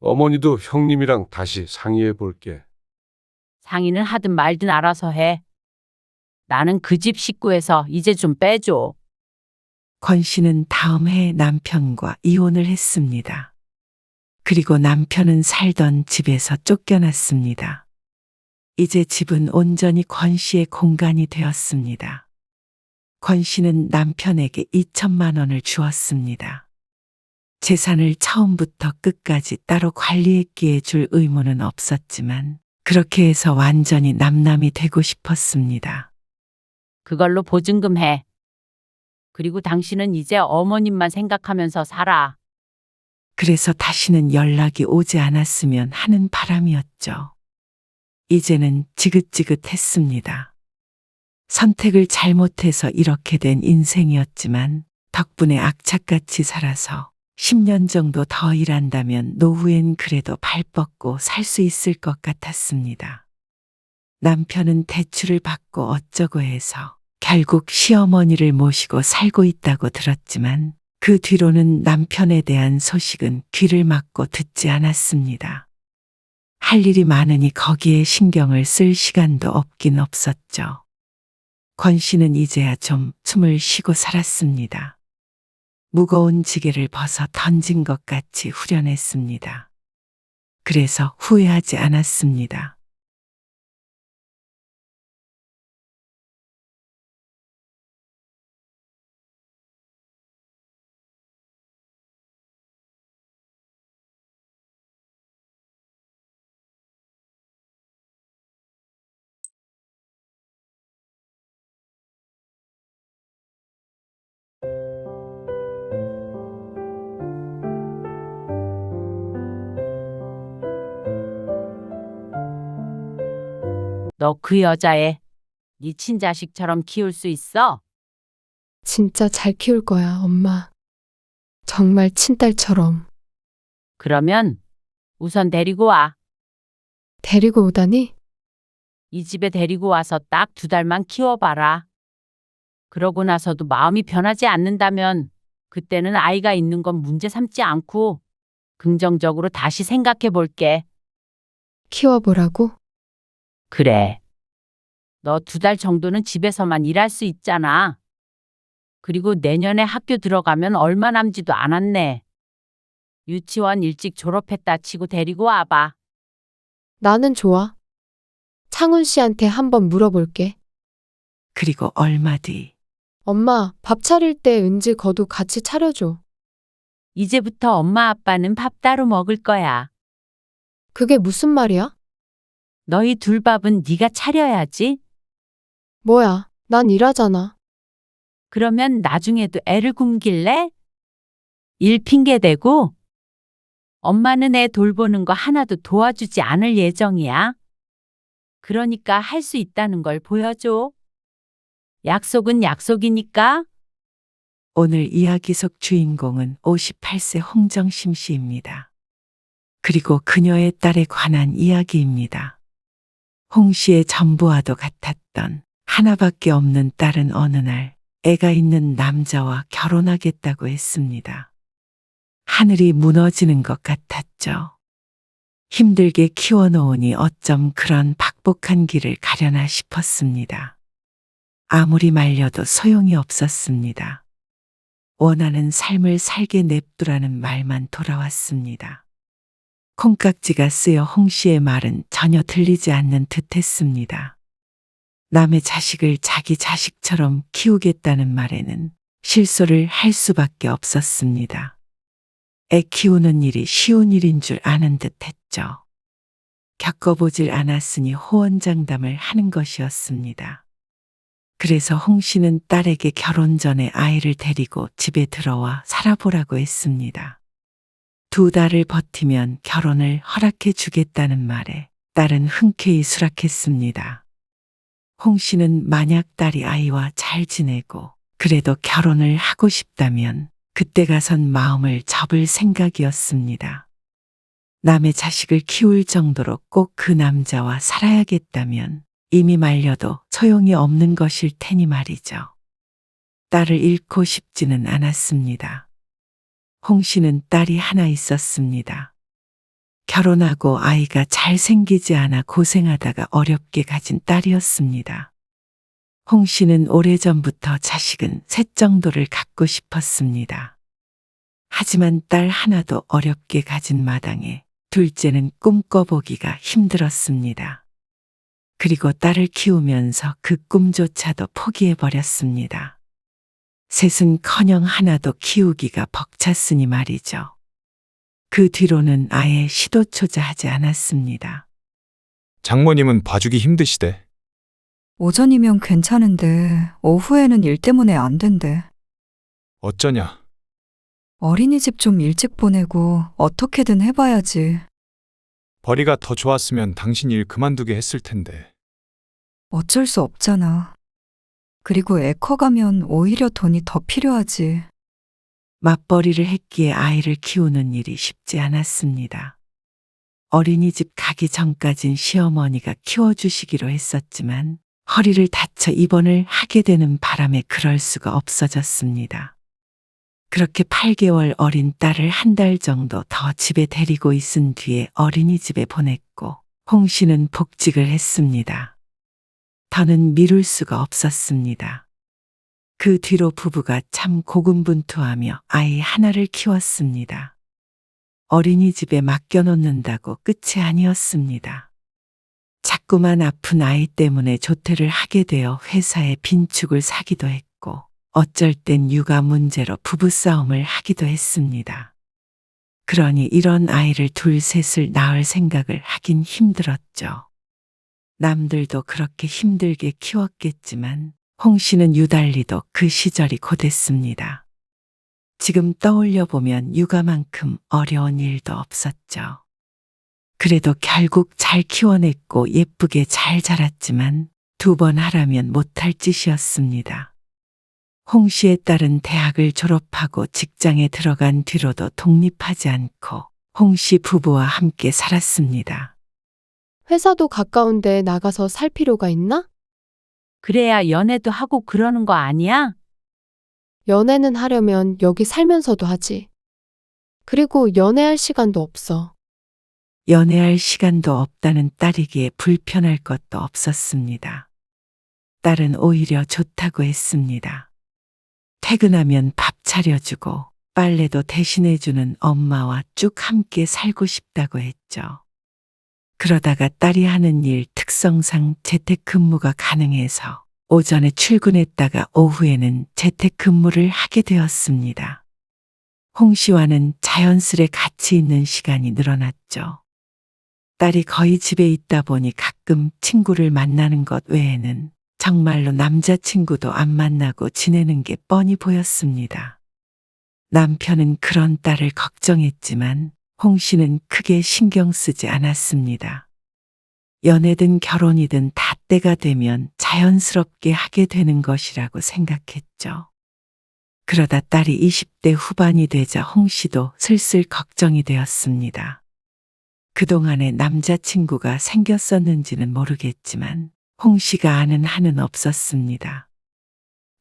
어머니도 형님이랑 다시 상의해 볼게. 상의는 하든 말든 알아서 해. 나는 그 집 식구에서 이제 좀 빼줘. 권 씨는 다음 해 남편과 이혼을 했습니다. 그리고 남편은 살던 집에서 쫓겨났습니다. 이제 집은 온전히 권 씨의 공간이 되었습니다. 권 씨는 남편에게 2천만 원을 주었습니다. 재산을 처음부터 끝까지 따로 관리했기에 줄 의무는 없었지만 그렇게 해서 완전히 남남이 되고 싶었습니다. 그걸로 보증금 해. 그리고 당신은 이제 어머님만 생각하면서 살아. 그래서 다시는 연락이 오지 않았으면 하는 바람이었죠. 이제는 지긋지긋했습니다. 선택을 잘못해서 이렇게 된 인생이었지만 덕분에 악착같이 살아서 10년 정도 더 일한다면 노후엔 그래도 발 뻗고 살 수 있을 것 같았습니다. 남편은 대출을 받고 어쩌고 해서 결국 시어머니를 모시고 살고 있다고 들었지만 그 뒤로는 남편에 대한 소식은 귀를 막고 듣지 않았습니다. 할 일이 많으니 거기에 신경을 쓸 시간도 없긴 없었죠. 권 씨는 이제야 좀 숨을 쉬고 살았습니다. 무거운 지게를 벗어 던진 것 같이 후련했습니다. 그래서 후회하지 않았습니다. 너 그 여자애 네 친자식처럼 키울 수 있어? 진짜 잘 키울 거야, 엄마. 정말 친딸처럼. 그러면 우선 데리고 와. 데리고 오다니? 이 집에 데리고 와서 딱 2달만 키워봐라. 그러고 나서도 마음이 변하지 않는다면 그때는 아이가 있는 건 문제 삼지 않고 긍정적으로 다시 생각해 볼게. 키워보라고? 그래. 너 2달 정도는 집에서만 일할 수 있잖아. 그리고 내년에 학교 들어가면 얼마 남지도 않았네. 유치원 일찍 졸업했다 치고 데리고 와봐. 나는 좋아. 창훈 씨한테 한번 물어볼게. 그리고 얼마 뒤 엄마, 밥 차릴 때 은지 거도 같이 차려줘. 이제부터 엄마 아빠는 밥 따로 먹을 거야. 그게 무슨 말이야? 너희 둘 밥은 네가 차려야지. 뭐야, 난 일하잖아. 그러면 나중에도 애를 굶길래? 일 핑계 대고? 엄마는 애 돌보는 거 하나도 도와주지 않을 예정이야. 그러니까 할 수 있다는 걸 보여줘. 약속은 약속이니까. 오늘 이야기 속 주인공은 58세 홍정심 씨입니다. 그리고 그녀의 딸에 관한 이야기입니다. 홍 씨의 전부와도 같았던 하나밖에 없는 딸은 어느 날 애가 있는 남자와 결혼하겠다고 했습니다. 하늘이 무너지는 것 같았죠. 힘들게 키워놓으니 어쩜 그런 박복한 길을 가려나 싶었습니다. 아무리 말려도 소용이 없었습니다. 원하는 삶을 살게 냅두라는 말만 돌아왔습니다. 콩깍지가 쓰여 홍 씨의 말은 전혀 들리지 않는 듯 했습니다. 남의 자식을 자기 자식처럼 키우겠다는 말에는 실소를 할 수밖에 없었습니다. 애 키우는 일이 쉬운 일인 줄 아는 듯 했죠. 겪어보질 않았으니 호언장담을 하는 것이었습니다. 그래서 홍 씨는 딸에게 결혼 전에 아이를 데리고 집에 들어와 살아보라고 했습니다. 2달을 버티면 결혼을 허락해 주겠다는 말에 딸은 흔쾌히 수락했습니다. 홍 씨는 만약 딸이 아이와 잘 지내고 그래도 결혼을 하고 싶다면 그때 가선 마음을 접을 생각이었습니다. 남의 자식을 키울 정도로 꼭 그 남자와 살아야겠다면 이미 말려도 소용이 없는 것일 테니 말이죠. 딸을 잃고 싶지는 않았습니다. 홍 씨는 딸이 하나 있었습니다. 결혼하고 아이가 잘생기지 않아 고생하다가 어렵게 가진 딸이었습니다. 홍 씨는 오래전부터 자식은 셋 정도를 갖고 싶었습니다. 하지만 딸 하나도 어렵게 가진 마당에 둘째는 꿈꿔보기가 힘들었습니다. 그리고 딸을 키우면서 그 꿈조차도 포기해버렸습니다. 셋은커녕 하나도 키우기가 벅찼으니 말이죠. 그 뒤로는 아예 시도조차 하지 않았습니다. 장모님은 봐주기 힘드시대. 오전이면 괜찮은데 오후에는 일 때문에 안 된대. 어쩌냐? 어린이집 좀 일찍 보내고 어떻게든 해봐야지. 벌이가 더 좋았으면 당신 일 그만두게 했을 텐데. 어쩔 수 없잖아. 그리고 애 커가면 오히려 돈이 더 필요하지. 맞벌이를 했기에 아이를 키우는 일이 쉽지 않았습니다. 어린이집 가기 전까진 시어머니가 키워주시기로 했었지만 허리를 다쳐 입원을 하게 되는 바람에 그럴 수가 없어졌습니다. 그렇게 8개월 어린 딸을 한 달 정도 더 집에 데리고 있은 뒤에 어린이집에 보냈고 홍 씨는 복직을 했습니다. 더는 미룰 수가 없었습니다. 그 뒤로 부부가 참 고군분투하며 아이 하나를 키웠습니다. 어린이집에 맡겨놓는다고 끝이 아니었습니다. 자꾸만 아픈 아이 때문에 조퇴를 하게 되어 회사에 빈축을 사기도 했고 어쩔 땐 육아 문제로 부부싸움을 하기도 했습니다. 그러니 이런 아이를 둘 셋을 낳을 생각을 하긴 힘들었죠. 남들도 그렇게 힘들게 키웠겠지만 홍 씨는 유달리도 그 시절이 고됐습니다. 지금 떠올려 보면 육아만큼 어려운 일도 없었죠. 그래도 결국 잘 키워냈고 예쁘게 잘 자랐지만 2번 하라면 못할 짓이었습니다. 홍 씨의 딸은 대학을 졸업하고 직장에 들어간 뒤로도 독립하지 않고 홍 씨 부부와 함께 살았습니다. 회사도 가까운데 나가서 살 필요가 있나? 그래야 연애도 하고 그러는 거 아니야? 연애는 하려면 여기 살면서도 하지. 그리고 연애할 시간도 없어. 연애할 시간도 없다는 딸이기에 불편할 것도 없었습니다. 딸은 오히려 좋다고 했습니다. 퇴근하면 밥 차려주고 빨래도 대신해주는 엄마와 쭉 함께 살고 싶다고 했죠. 그러다가 딸이 하는 일 특성상 재택근무가 가능해서 오전에 출근했다가 오후에는 재택근무를 하게 되었습니다. 홍 씨와는 자연스레 같이 있는 시간이 늘어났죠. 딸이 거의 집에 있다 보니 가끔 친구를 만나는 것 외에는 정말로 남자친구도 안 만나고 지내는 게 뻔히 보였습니다. 남편은 그런 딸을 걱정했지만 홍 씨는 크게 신경 쓰지 않았습니다. 연애든 결혼이든 다 때가 되면 자연스럽게 하게 되는 것이라고 생각했죠. 그러다 딸이 20대 후반이 되자 홍 씨도 슬슬 걱정이 되었습니다. 그동안에 남자친구가 생겼었는지는 모르겠지만 홍 씨가 아는 한은 없었습니다.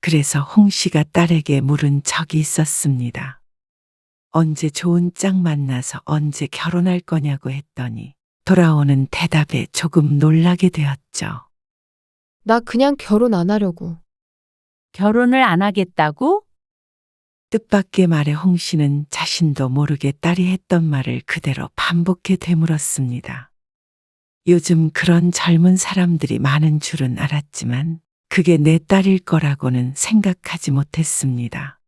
그래서 홍 씨가 딸에게 물은 적이 있었습니다. 언제 좋은 짝 만나서 언제 결혼할 거냐고 했더니 돌아오는 대답에 조금 놀라게 되었죠. 나 그냥 결혼 안 하려고. 결혼을 안 하겠다고? 뜻밖의 말에 홍 씨는 자신도 모르게 딸이 했던 말을 그대로 반복해 되물었습니다. 요즘 그런 젊은 사람들이 많은 줄은 알았지만 그게 내 딸일 거라고는 생각하지 못했습니다.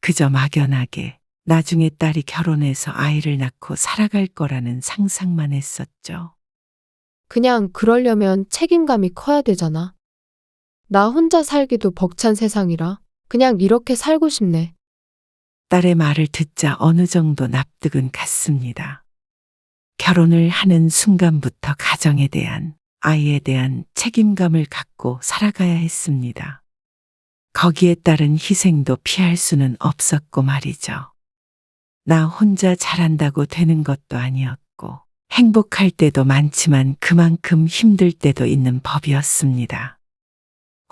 그저 막연하게 나중에 딸이 결혼해서 아이를 낳고 살아갈 거라는 상상만 했었죠. 그냥 그러려면 책임감이 커야 되잖아. 나 혼자 살기도 벅찬 세상이라 그냥 이렇게 살고 싶네. 딸의 말을 듣자 어느 정도 납득은 갔습니다. 결혼을 하는 순간부터 가정에 대한, 아이에 대한 책임감을 갖고 살아가야 했습니다. 거기에 따른 희생도 피할 수는 없었고 말이죠. 나 혼자 잘한다고 되는 것도 아니었고, 행복할 때도 많지만 그만큼 힘들 때도 있는 법이었습니다.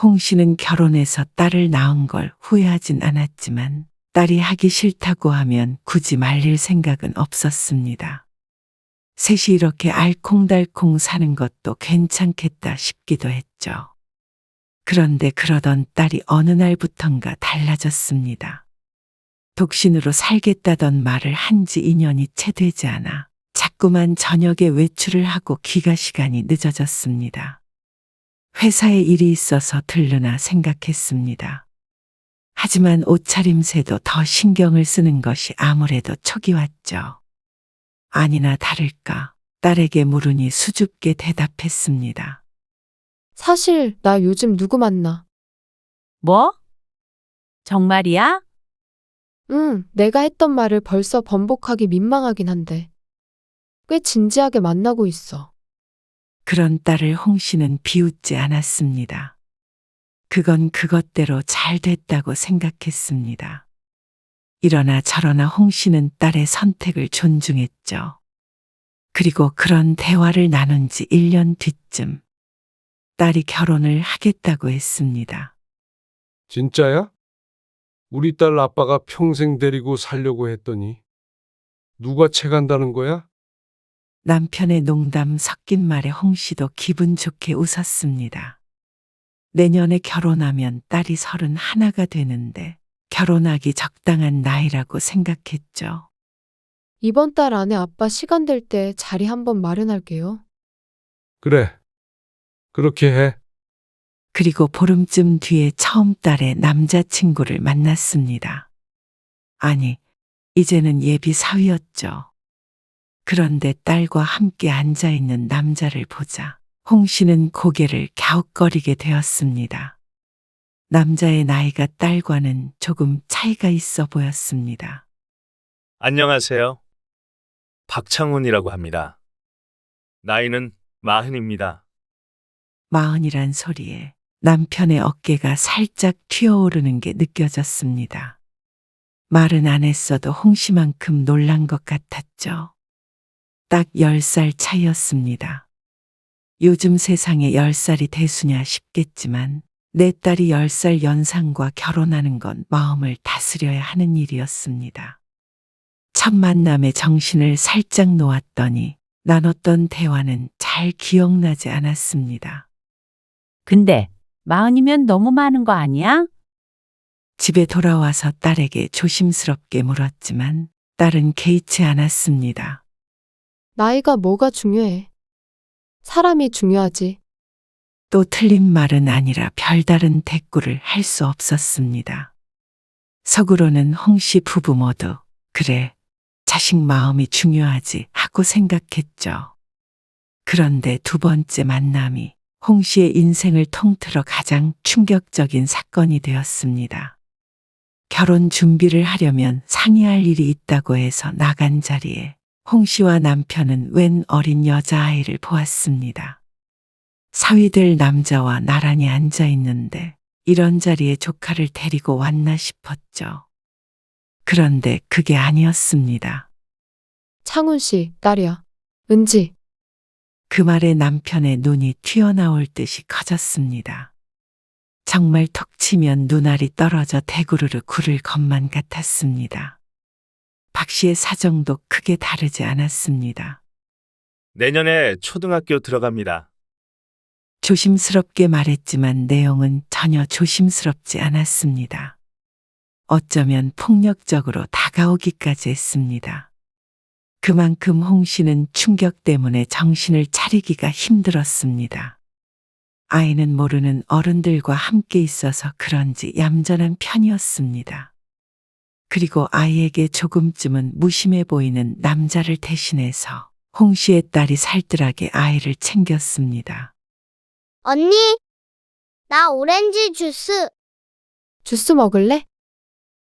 홍 씨는 결혼해서 딸을 낳은 걸 후회하진 않았지만 딸이 하기 싫다고 하면 굳이 말릴 생각은 없었습니다. 셋이 이렇게 알콩달콩 사는 것도 괜찮겠다 싶기도 했죠. 그런데 그러던 딸이 어느 날부턴가 달라졌습니다. 독신으로 살겠다던 말을 한 지 2년이 채 되지 않아 자꾸만 저녁에 외출을 하고 귀가 시간이 늦어졌습니다. 회사에 일이 있어서 들르나 생각했습니다. 하지만 옷차림새도 더 신경을 쓰는 것이 아무래도 촉이 왔죠. 아니나 다를까 딸에게 물으니 수줍게 대답했습니다. 사실 나 요즘 누구 만나? 뭐? 정말이야? 응, 내가 했던 말을 벌써 번복하기 민망하긴 한데. 꽤 진지하게 만나고 있어. 그런 딸을 홍 씨는 비웃지 않았습니다. 그건 그것대로 잘 됐다고 생각했습니다. 이러나 저러나 홍 씨는 딸의 선택을 존중했죠. 그리고 그런 대화를 나눈 지 1년 뒤쯤 딸이 결혼을 하겠다고 했습니다. 진짜야? 우리 딸 아빠가 평생 데리고 살려고 했더니 누가 채간다는 거야? 남편의 농담 섞인 말에 홍 씨도 기분 좋게 웃었습니다. 내년에 결혼하면 딸이 31가 되는데 결혼하기 적당한 나이라고 생각했죠. 이번 달 안에 아빠 시간 될 때 자리 한번 마련할게요. 그래. 그렇게 해. 그리고 보름쯤 뒤에 처음 딸의 남자친구를 만났습니다. 아니, 이제는 예비 사위였죠. 그런데 딸과 함께 앉아있는 남자를 보자 홍 씨는 고개를 갸웃거리게 되었습니다. 남자의 나이가 딸과는 조금 차이가 있어 보였습니다. 안녕하세요. 박창훈이라고 합니다. 나이는 40입니다. 40이란 소리에 남편의 어깨가 살짝 튀어오르는 게 느껴졌습니다. 말은 안 했어도 홍 씨만큼 놀란 것 같았죠. 딱 10살 차이였습니다. 요즘 세상에 10살이 대수냐 싶겠지만 내 딸이 10살 연상과 결혼하는 건 마음을 다스려야 하는 일이었습니다. 첫 만남에 정신을 살짝 놓았더니 나눴던 대화는 잘 기억나지 않았습니다. 근데 40이면 너무 많은 거 아니야? 집에 돌아와서 딸에게 조심스럽게 물었지만 딸은 개의치 않았습니다. 나이가 뭐가 중요해? 사람이 중요하지. 또 틀린 말은 아니라 별다른 대꾸를 할 수 없었습니다. 속으로는 홍 씨 부부 모두 그래, 자식 마음이 중요하지 하고 생각했죠. 그런데 두 번째 만남이 홍 씨의 인생을 통틀어 가장 충격적인 사건이 되었습니다. 결혼 준비를 하려면 상의할 일이 있다고 해서 나간 자리에 홍 씨와 남편은 웬 어린 여자아이를 보았습니다. 사위될 남자와 나란히 앉아 있는데 이런 자리에 조카를 데리고 왔나 싶었죠. 그런데 그게 아니었습니다. 창훈 씨, 딸이야. 은지. 그 말에 남편의 눈이 튀어나올 듯이 커졌습니다. 정말 톡 치면 눈알이 떨어져 대구르르 굴을 것만 같았습니다. 박 씨의 사정도 크게 다르지 않았습니다. 내년에 초등학교 들어갑니다. 조심스럽게 말했지만 내용은 전혀 조심스럽지 않았습니다. 어쩌면 폭력적으로 다가오기까지 했습니다. 그만큼 홍 씨는 충격 때문에 정신을 차리기가 힘들었습니다. 아이는 모르는 어른들과 함께 있어서 그런지 얌전한 편이었습니다. 그리고 아이에게 조금쯤은 무심해 보이는 남자를 대신해서 홍 씨의 딸이 살뜰하게 아이를 챙겼습니다. 언니, 나 오렌지 주스. 주스 먹을래?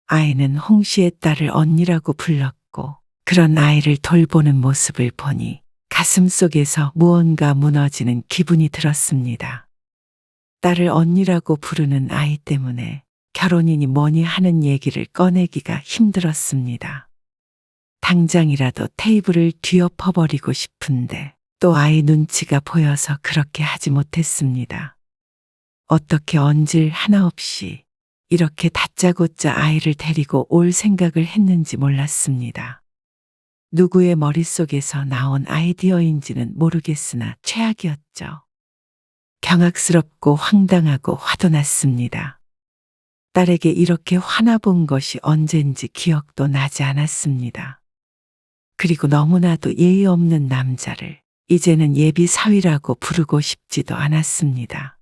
아이는 홍 씨의 딸을 언니라고 불렀고 그런 아이를 돌보는 모습을 보니 가슴 속에서 무언가 무너지는 기분이 들었습니다. 딸을 언니라고 부르는 아이 때문에 결혼이니 뭐니 하는 얘기를 꺼내기가 힘들었습니다. 당장이라도 테이블을 뒤엎어버리고 싶은데 또 아이 눈치가 보여서 그렇게 하지 못했습니다. 어떻게 언질 하나 없이 이렇게 다짜고짜 아이를 데리고 올 생각을 했는지 몰랐습니다. 누구의 머릿속에서 나온 아이디어인지는 모르겠으나 최악이었죠. 경악스럽고 황당하고 화도 났습니다. 딸에게 이렇게 화나본 것이 언젠지 기억도 나지 않았습니다. 그리고 너무나도 예의 없는 남자를 이제는 예비 사위라고 부르고 싶지도 않았습니다.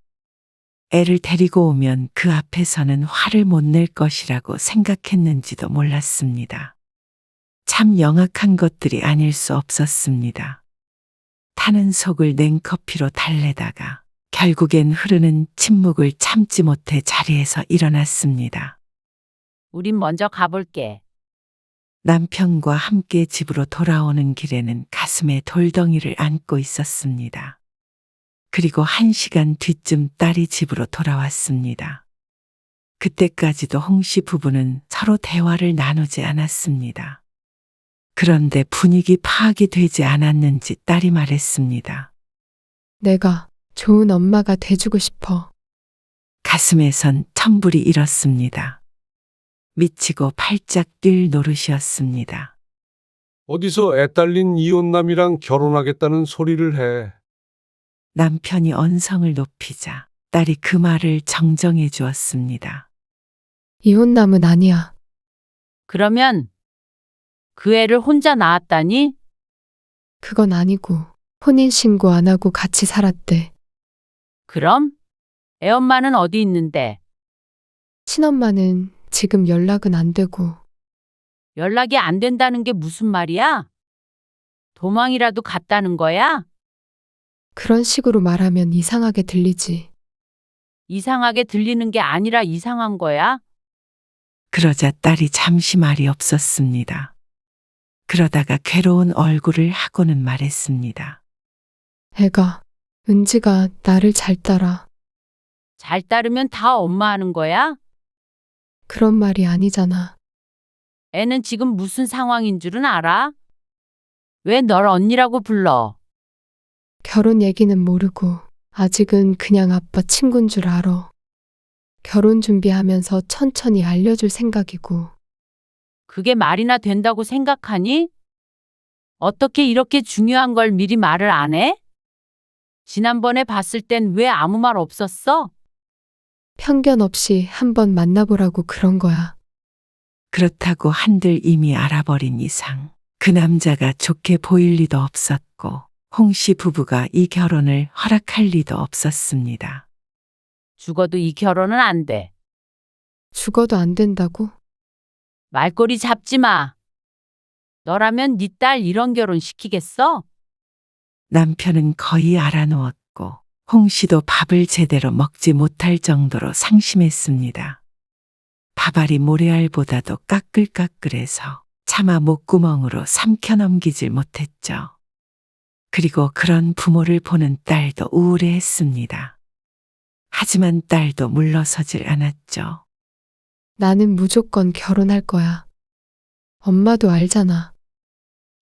애를 데리고 오면 그 앞에서는 화를 못 낼 것이라고 생각했는지도 몰랐습니다. 참 영악한 것들이 아닐 수 없었습니다. 타는 속을 냉커피로 달래다가 결국엔 흐르는 침묵을 참지 못해 자리에서 일어났습니다. 우린 먼저 가볼게. 남편과 함께 집으로 돌아오는 길에는 가슴에 돌덩이를 안고 있었습니다. 그리고 1시간 뒤쯤 딸이 집으로 돌아왔습니다. 그때까지도 홍 씨 부부는 서로 대화를 나누지 않았습니다. 그런데 분위기 파악이 되지 않았는지 딸이 말했습니다. 내가 좋은 엄마가 돼주고 싶어. 가슴에선 천불이 일었습니다. 미치고 팔짝 뛸 노릇이었습니다. 어디서 애딸린 이혼남이랑 결혼하겠다는 소리를 해. 남편이 언성을 높이자 딸이 그 말을 정정해 주었습니다. 이혼남은 아니야. 그러면 그 애를 혼자 낳았다니? 그건 아니고 혼인신고 안 하고 같이 살았대. 그럼? 애엄마는 어디 있는데? 친엄마는 지금 연락은 안 되고. 연락이 안 된다는 게 무슨 말이야? 도망이라도 갔다는 거야? 그런 식으로 말하면 이상하게 들리지. 이상하게 들리는 게 아니라 이상한 거야? 그러자 딸이 잠시 말이 없었습니다. 그러다가 괴로운 얼굴을 하고는 말했습니다. 애가, 은지가 나를 잘 따라. 잘 따르면 다 엄마 하는 거야? 그런 말이 아니잖아. 애는 지금 무슨 상황인 줄은 알아? 왜 널 언니라고 불러? 결혼 얘기는 모르고 아직은 그냥 아빠 친구인 줄 알아. 결혼 준비하면서 천천히 알려줄 생각이고. 그게 말이나 된다고 생각하니? 어떻게 이렇게 중요한 걸 미리 말을 안 해? 지난번에 봤을 땐 왜 아무 말 없었어? 편견 없이 한번 만나보라고 그런 거야. 그렇다고 한들 이미 알아버린 이상 그 남자가 좋게 보일 리도 없었고 홍 씨 부부가 이 결혼을 허락할 리도 없었습니다. 죽어도 이 결혼은 안 돼. 죽어도 안 된다고? 말꼬리 잡지 마. 너라면 네 딸 이런 결혼 시키겠어? 남편은 거의 알아누웠고 홍 씨도 밥을 제대로 먹지 못할 정도로 상심했습니다. 밥알이 모래알보다도 까끌까끌해서 차마 목구멍으로 삼켜넘기질 못했죠. 그리고 그런 부모를 보는 딸도 우울해했습니다. 하지만 딸도 물러서질 않았죠. 나는 무조건 결혼할 거야. 엄마도 알잖아.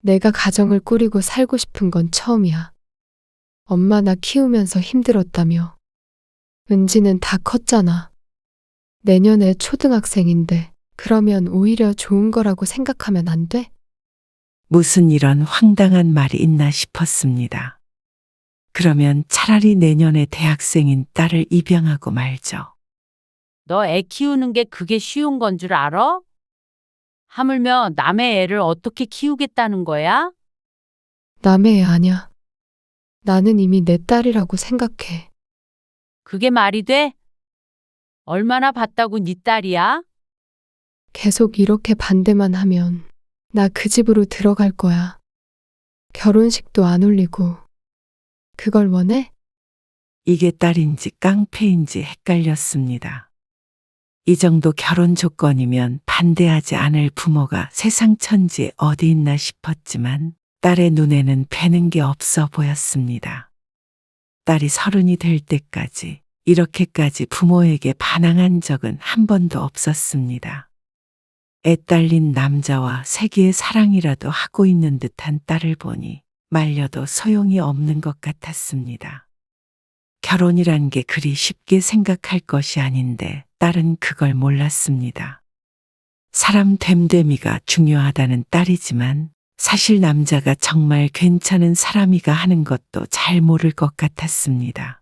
내가 가정을 꾸리고 살고 싶은 건 처음이야. 엄마 나 키우면서 힘들었다며. 은지는 다 컸잖아. 내년에 초등학생인데 그러면 오히려 좋은 거라고 생각하면 안 돼? 무슨 이런 황당한 말이 있나 싶었습니다. 그러면 차라리 내년에 대학생인 딸을 입양하고 말죠. 너 애 키우는 게 그게 쉬운 건 줄 알아? 하물며 남의 애를 어떻게 키우겠다는 거야? 남의 애 아냐. 나는 이미 내 딸이라고 생각해. 그게 말이 돼? 얼마나 봤다고 네 딸이야? 계속 이렇게 반대만 하면 나 그 집으로 들어갈 거야. 결혼식도 안 올리고. 그걸 원해? 이게 딸인지 깡패인지 헷갈렸습니다. 이 정도 결혼 조건이면 반대하지 않을 부모가 세상 천지에 어디 있나 싶었지만 딸의 눈에는 뵈는 게 없어 보였습니다. 딸이 30이 될 때까지 이렇게까지 부모에게 반항한 적은 한 번도 없었습니다. 애 딸린 남자와 세기의 사랑이라도 하고 있는 듯한 딸을 보니 말려도 소용이 없는 것 같았습니다. 결혼이란 게 그리 쉽게 생각할 것이 아닌데 딸은 그걸 몰랐습니다. 사람 됨됨이가 중요하다는 딸이지만 사실 남자가 정말 괜찮은 사람이가 하는 것도 잘 모를 것 같았습니다.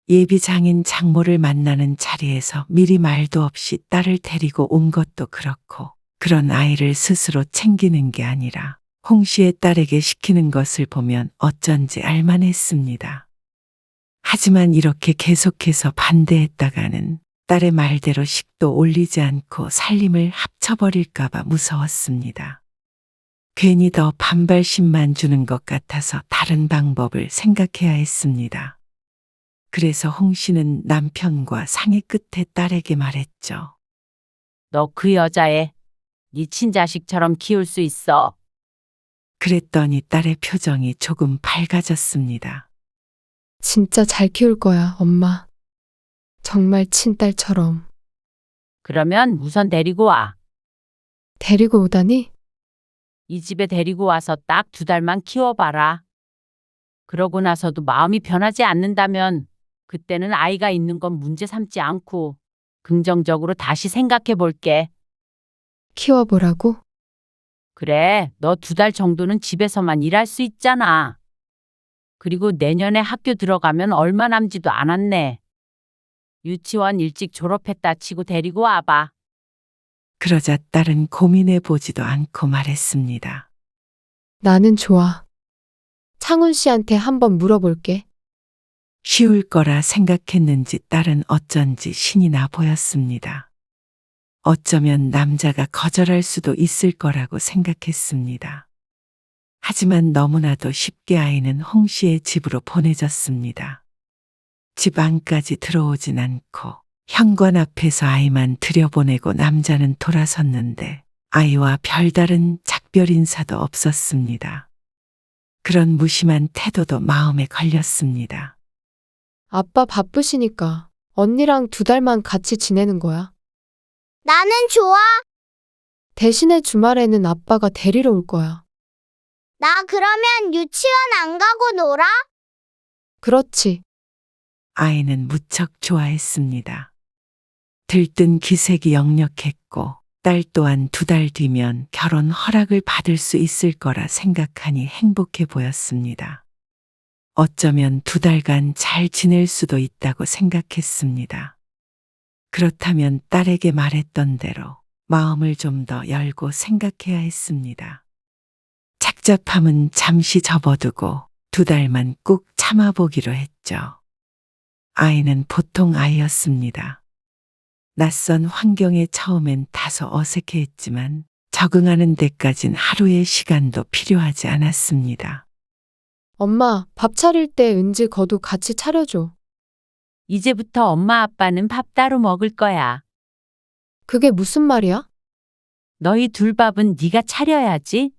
예비 장인 장모를 만나는 자리에서 미리 말도 없이 딸을 데리고 온 것도 그렇고 그런 아이를 스스로 챙기는 게 아니라 홍 씨의 딸에게 시키는 것을 보면 어쩐지 알만했습니다. 하지만 이렇게 계속해서 반대했다가는 딸의 말대로 식도 올리지 않고 살림을 합쳐버릴까봐 무서웠습니다. 괜히 더 반발심만 주는 것 같아서 다른 방법을 생각해야 했습니다. 그래서 홍 씨는 남편과 상의 끝에 딸에게 말했죠. 너 그 여자애 네 친자식처럼 키울 수 있어. 그랬더니 딸의 표정이 조금 밝아졌습니다. 진짜 잘 키울 거야, 엄마. 정말 친딸처럼. 그러면 우선 데리고 와. 데리고 오다니? 이 집에 데리고 와서 딱 2달만 키워봐라. 그러고 나서도 마음이 변하지 않는다면 그때는 아이가 있는 건 문제 삼지 않고 긍정적으로 다시 생각해 볼게. 키워보라고? 그래, 너 2달 정도는 집에서만 일할 수 있잖아. 그리고 내년에 학교 들어가면 얼마 남지도 않았네. 유치원 일찍 졸업했다 치고 데리고 와봐. 그러자 딸은 고민해 보지도 않고 말했습니다. 나는 좋아. 창훈 씨한테 한번 물어볼게. 쉬울 거라 생각했는지 딸은 어쩐지 신이 나 보였습니다. 어쩌면 남자가 거절할 수도 있을 거라고 생각했습니다. 하지만 너무나도 쉽게 아이는 홍 씨의 집으로 보내졌습니다. 집 안까지 들어오진 않고 현관 앞에서 아이만 들여보내고 남자는 돌아섰는데 아이와 별다른 작별 인사도 없었습니다. 그런 무심한 태도도 마음에 걸렸습니다. 아빠 바쁘시니까 언니랑 2달만 같이 지내는 거야. 나는 좋아. 대신에 주말에는 아빠가 데리러 올 거야. 나 그러면 유치원 안 가고 놀아? 그렇지. 아이는 무척 좋아했습니다. 들뜬 기색이 역력했고 딸 또한 2달 뒤면 결혼 허락을 받을 수 있을 거라 생각하니 행복해 보였습니다. 어쩌면 2달간 잘 지낼 수도 있다고 생각했습니다. 그렇다면 딸에게 말했던 대로 마음을 좀 더 열고 생각해야 했습니다. 착잡함은 잠시 접어두고 2달만 꾹 참아보기로 했죠. 아이는 보통 아이였습니다. 낯선 환경에 처음엔 다소 어색해했지만 적응하는 데까진 하루의 시간도 필요하지 않았습니다. 엄마, 밥 차릴 때 은지 거도 같이 차려줘. 이제부터 엄마 아빠는 밥 따로 먹을 거야. 그게 무슨 말이야? 너희 둘 밥은 네가 차려야지.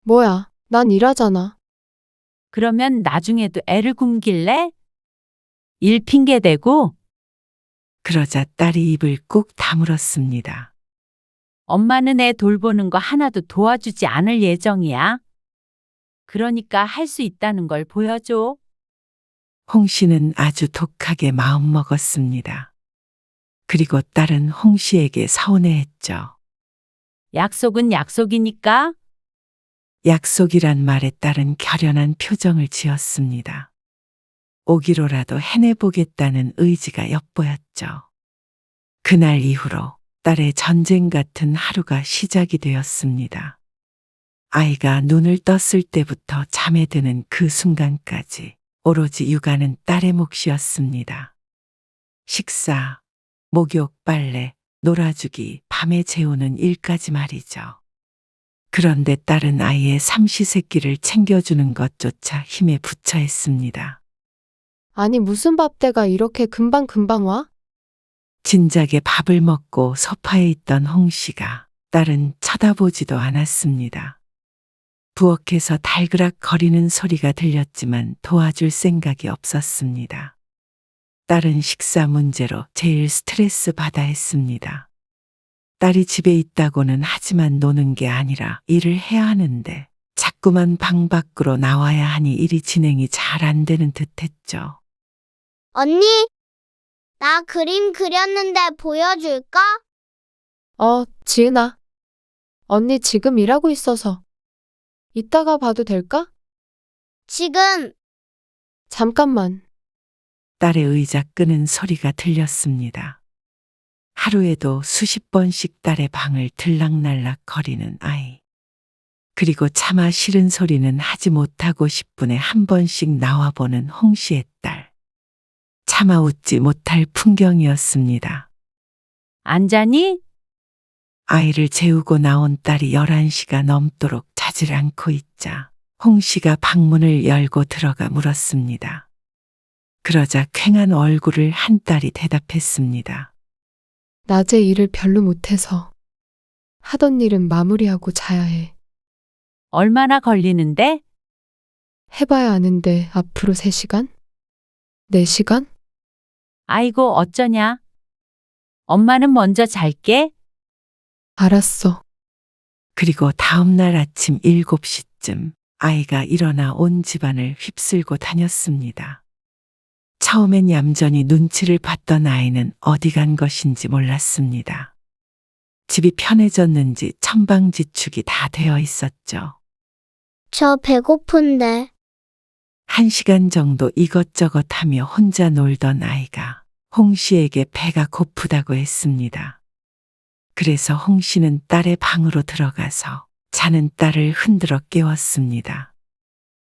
뭐야, 난 일하잖아. 그러면 나중에도 애를 굶길래? 일 핑계 대고 그러자 딸이 입을 꾹 다물었습니다. 엄마는 애 돌보는 거 하나도 도와주지 않을 예정이야. 그러니까 할 수 있다는 걸 보여줘. 홍 씨는 아주 독하게 마음먹었습니다. 그리고 딸은 홍 씨에게 서운해했죠. 약속은 약속이니까. 약속이란 말에 딸은 결연한 표정을 지었습니다. 오기로라도 해내보겠다는 의지가 엿보였죠. 그날 이후로 딸의 전쟁 같은 하루가 시작이 되었습니다. 아이가 눈을 떴을 때부터 잠에 드는 그 순간까지 오로지 육아는 딸의 몫이었습니다. 식사, 목욕, 빨래, 놀아주기, 밤에 재우는 일까지 말이죠. 그런데 딸은 아이의 삼시세끼를 챙겨주는 것조차 힘에 부처했습니다. 아니, 무슨 밥때가 이렇게 금방금방 와? 진작에 밥을 먹고 소파에 있던 홍 씨가 딸은 쳐다보지도 않았습니다. 부엌에서 달그락 거리는 소리가 들렸지만 도와줄 생각이 없었습니다. 딸은 식사 문제로 제일 스트레스 받아 했습니다. 딸이 집에 있다고는 하지만 노는 게 아니라 일을 해야 하는데 자꾸만 방 밖으로 나와야 하니 일이 진행이 잘 안 되는 듯 했죠. 언니, 나 그림 그렸는데 보여줄까? 지은아. 언니 지금 일하고 있어서. 이따가 봐도 될까? 지금. 잠깐만. 딸의 의자 끄는 소리가 들렸습니다. 하루에도 수십 번씩 딸의 방을 들락날락 거리는 아이. 그리고 차마 싫은 소리는 하지 못하고 10분에 한 번씩 나와보는 홍 씨의 딸. 차마 웃지 못할 풍경이었습니다. 안 자니? 아이를 재우고 나온 딸이 11시가 넘도록 자질 않고 있자 홍 씨가 방문을 열고 들어가 물었습니다. 그러자 퀭한 얼굴을 한 딸이 대답했습니다. 낮에 일을 별로 못해서 하던 일은 마무리하고 자야 해. 얼마나 걸리는데? 해봐야 아는데 앞으로 3시간? 4시간? 아이고 어쩌냐? 엄마는 먼저 잘게. 알았어. 그리고 다음날 아침 7시쯤 아이가 일어나 온 집안을 휩쓸고 다녔습니다. 처음엔 얌전히 눈치를 봤던 아이는 어디 간 것인지 몰랐습니다. 집이 편해졌는지 천방지축이 다 되어 있었죠. 저 배고픈데. 1시간 정도 이것저것 하며 혼자 놀던 아이가 홍 씨에게 배가 고프다고 했습니다. 그래서 홍 씨는 딸의 방으로 들어가서 자는 딸을 흔들어 깨웠습니다.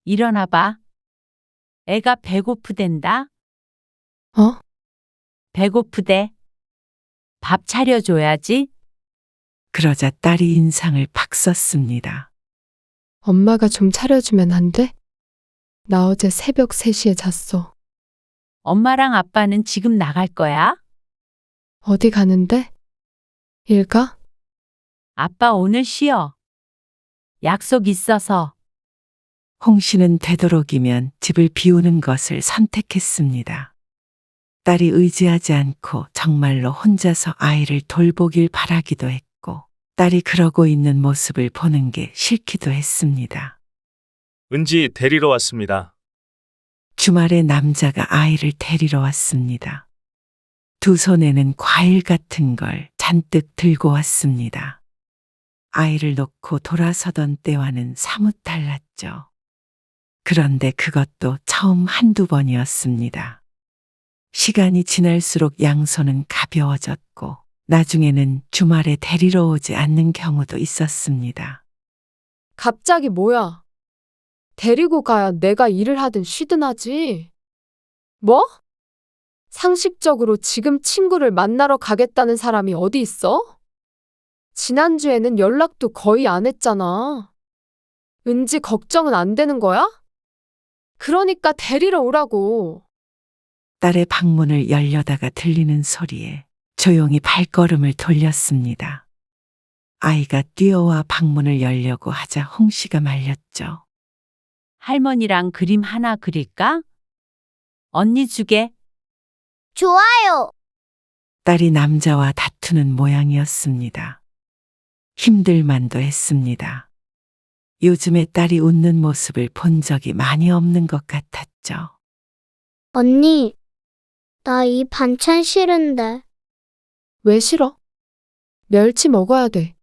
일어나 봐. 애가 배고프댄다. 배고프대. 밥 차려줘야지. 그러자 딸이 인상을 팍 썼습니다. 엄마가 좀 차려주면 안 돼? 나 어제 새벽 3시에 잤어. 엄마랑 아빠는 지금 나갈 거야? 어디 가는데? 일 가? 아빠 오늘 쉬어. 약속 있어서. 홍 씨는 되도록이면 집을 비우는 것을 선택했습니다. 딸이 의지하지 않고 정말로 혼자서 아이를 돌보길 바라기도 했고, 딸이 그러고 있는 모습을 보는 게 싫기도 했습니다. 은지 데리러 왔습니다. 주말에 남자가 아이를 데리러 왔습니다. 두 손에는 과일 같은 걸 잔뜩 들고 왔습니다. 아이를 놓고 돌아서던 때와는 사뭇 달랐죠. 그런데 그것도 처음 한두 번이었습니다. 시간이 지날수록 양손은 가벼워졌고 나중에는 주말에 데리러 오지 않는 경우도 있었습니다. 갑자기 뭐야? 데리고 가야 내가 일을 하든 쉬든 하지. 뭐? 상식적으로 지금 친구를 만나러 가겠다는 사람이 어디 있어? 지난주에는 연락도 거의 안 했잖아. 은지 걱정은 안 되는 거야? 그러니까 데리러 오라고. 딸의 방문을 열려다가 들리는 소리에 조용히 발걸음을 돌렸습니다. 아이가 뛰어와 방문을 열려고 하자 홍 씨가 말렸죠. 할머니랑 그림 하나 그릴까? 언니 주게. 좋아요. 딸이 남자와 다투는 모양이었습니다. 힘들만도 했습니다. 요즘에 딸이 웃는 모습을 본 적이 많이 없는 것 같았죠. 언니, 나 이 반찬 싫은데. 왜 싫어? 멸치 먹어야 돼.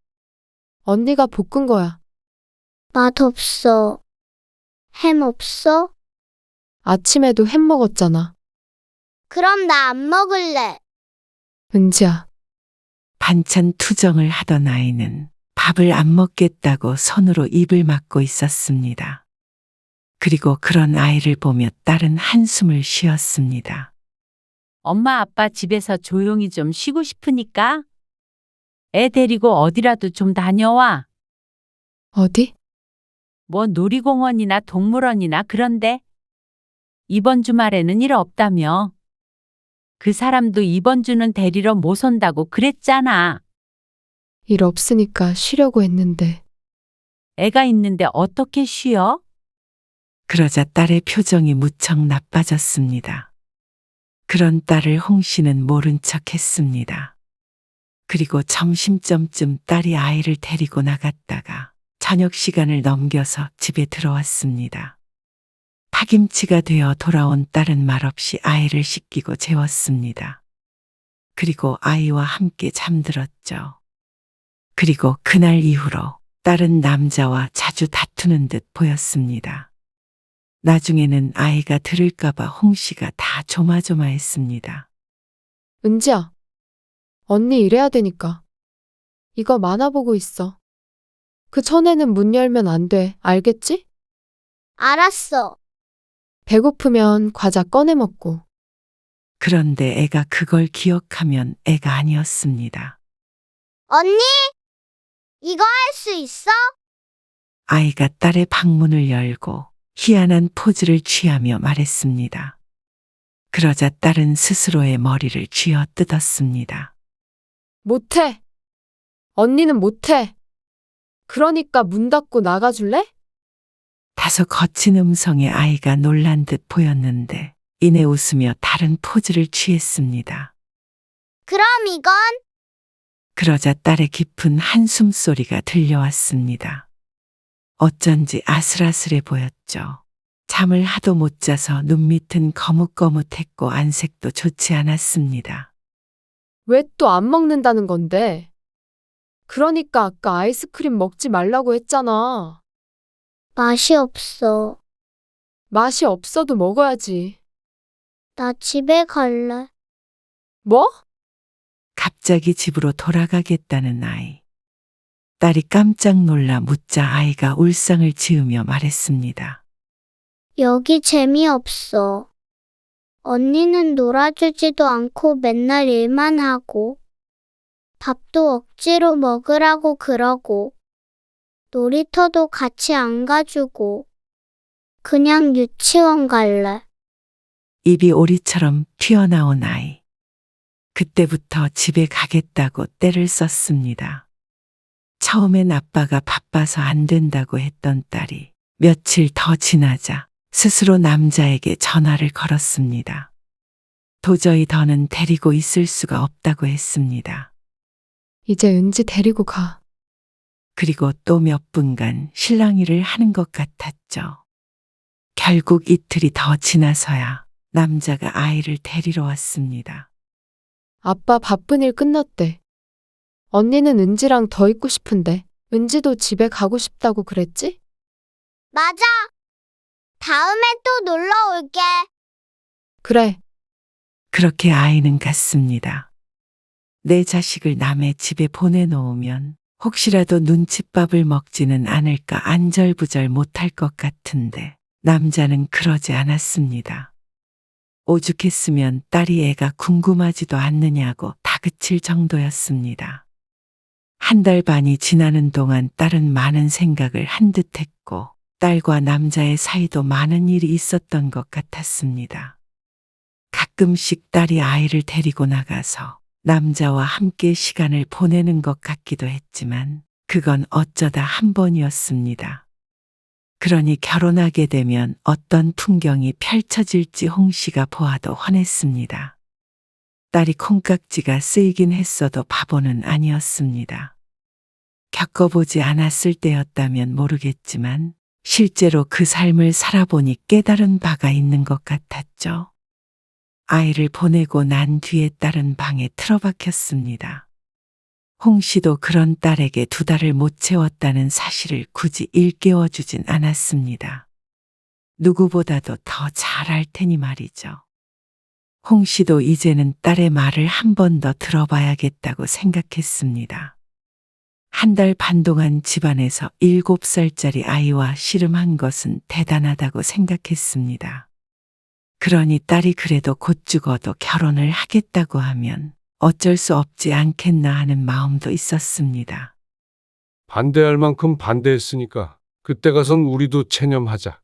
언니가 볶은 거야. 맛없어. 햄 없어? 아침에도 햄 먹었잖아. 그럼 나 안 먹을래. 은지야, 반찬 투정을 하던 아이는 밥을 안 먹겠다고 손으로 입을 막고 있었습니다. 그리고 그런 아이를 보며 딸은 한숨을 쉬었습니다. 엄마 아빠 집에서 조용히 좀 쉬고 싶으니까 애 데리고 어디라도 좀 다녀와. 어디? 뭐 놀이공원이나 동물원이나 그런데. 이번 주말에는 일 없다며. 그 사람도 이번 주는 데리러 못 온다고 그랬잖아. 일 없으니까 쉬려고 했는데. 애가 있는데 어떻게 쉬어? 그러자 딸의 표정이 무척 나빠졌습니다. 그런 딸을 홍 씨는 모른 척 했습니다. 그리고 점심점쯤 딸이 아이를 데리고 나갔다가 저녁 시간을 넘겨서 집에 들어왔습니다. 파김치가 되어 돌아온 딸은 말없이 아이를 씻기고 재웠습니다. 그리고 아이와 함께 잠들었죠. 그리고 그날 이후로 딸은 남자와 자주 다투는 듯 보였습니다. 나중에는 아이가 들을까봐 홍 씨가 다 조마조마했습니다. 은지야, 언니 일해야 되니까. 이거 만화 보고 있어. 그 전에는 문 열면 안 돼. 알겠지? 알았어. 배고프면 과자 꺼내 먹고. 그런데 애가 그걸 기억하면 애가 아니었습니다. 언니, 이거 할 수 있어? 아이가 딸의 방문을 열고 희한한 포즈를 취하며 말했습니다. 그러자 딸은 스스로의 머리를 쥐어 뜯었습니다. 못해. 언니는 못해. 그러니까 문 닫고 나가줄래? 다소 거친 음성의 아이가 놀란 듯 보였는데 이내 웃으며 다른 포즈를 취했습니다. 그럼 이건? 그러자 딸의 깊은 한숨 소리가 들려왔습니다. 어쩐지 아슬아슬해 보였죠. 잠을 하도 못 자서 눈밑은 거뭇거뭇했고 안색도 좋지 않았습니다. 왜 또 안 먹는다는 건데? 그러니까 아까 아이스크림 먹지 말라고 했잖아. 맛이 없어. 맛이 없어도 먹어야지. 나 집에 갈래. 뭐? 갑자기 집으로 돌아가겠다는 아이. 딸이 깜짝 놀라 묻자 아이가 울상을 지으며 말했습니다. 여기 재미없어. 언니는 놀아주지도 않고 맨날 일만 하고, 밥도 억지로 먹으라고 그러고, 놀이터도 같이 안 가주고, 그냥 유치원 갈래. 입이 오리처럼 튀어나온 아이. 그때부터 집에 가겠다고 떼를 썼습니다. 처음엔 아빠가 바빠서 안 된다고 했던 딸이 며칠 더 지나자 스스로 남자에게 전화를 걸었습니다. 도저히 더는 데리고 있을 수가 없다고 했습니다. 이제 은지 데리고 가. 그리고 또 몇 분간 실랑이를 하는 것 같았죠. 결국 이틀이 더 지나서야 남자가 아이를 데리러 왔습니다. 아빠 바쁜 일 끝났대. 언니는 은지랑 더 있고 싶은데 은지도 집에 가고 싶다고 그랬지? 맞아. 다음에 또 놀러 올게. 그래. 그렇게 아이는 갔습니다. 내 자식을 남의 집에 보내놓으면 혹시라도 눈칫밥을 먹지는 않을까 안절부절 못할 것 같은데 남자는 그러지 않았습니다. 오죽했으면 딸이 애가 궁금하지도 않느냐고 다그칠 정도였습니다. 한 달 반이 지나는 동안 딸은 많은 생각을 한 듯 했고 딸과 남자의 사이도 많은 일이 있었던 것 같았습니다. 가끔씩 딸이 아이를 데리고 나가서 남자와 함께 시간을 보내는 것 같기도 했지만 그건 어쩌다 한 번이었습니다. 그러니 결혼하게 되면 어떤 풍경이 펼쳐질지 홍 씨가 보아도 환했습니다. 딸이 콩깍지가 쓰이긴 했어도 바보는 아니었습니다. 겪어보지 않았을 때였다면 모르겠지만 실제로 그 삶을 살아보니 깨달은 바가 있는 것 같았죠. 아이를 보내고 난 뒤에 딸은 방에 틀어박혔습니다. 홍 씨도 그런 딸에게 2달을 못 채웠다는 사실을 굳이 일깨워주진 않았습니다. 누구보다도 더 잘 알 테니 말이죠. 홍 씨도 이제는 딸의 말을 한 번 더 들어봐야겠다고 생각했습니다. 1달 반 동안 집안에서 7살짜리 아이와 씨름한 것은 대단하다고 생각했습니다. 그러니 딸이 그래도 곧 죽어도 결혼을 하겠다고 하면 어쩔 수 없지 않겠나 하는 마음도 있었습니다. 반대할 만큼 반대했으니까 그때 가선 우리도 체념하자.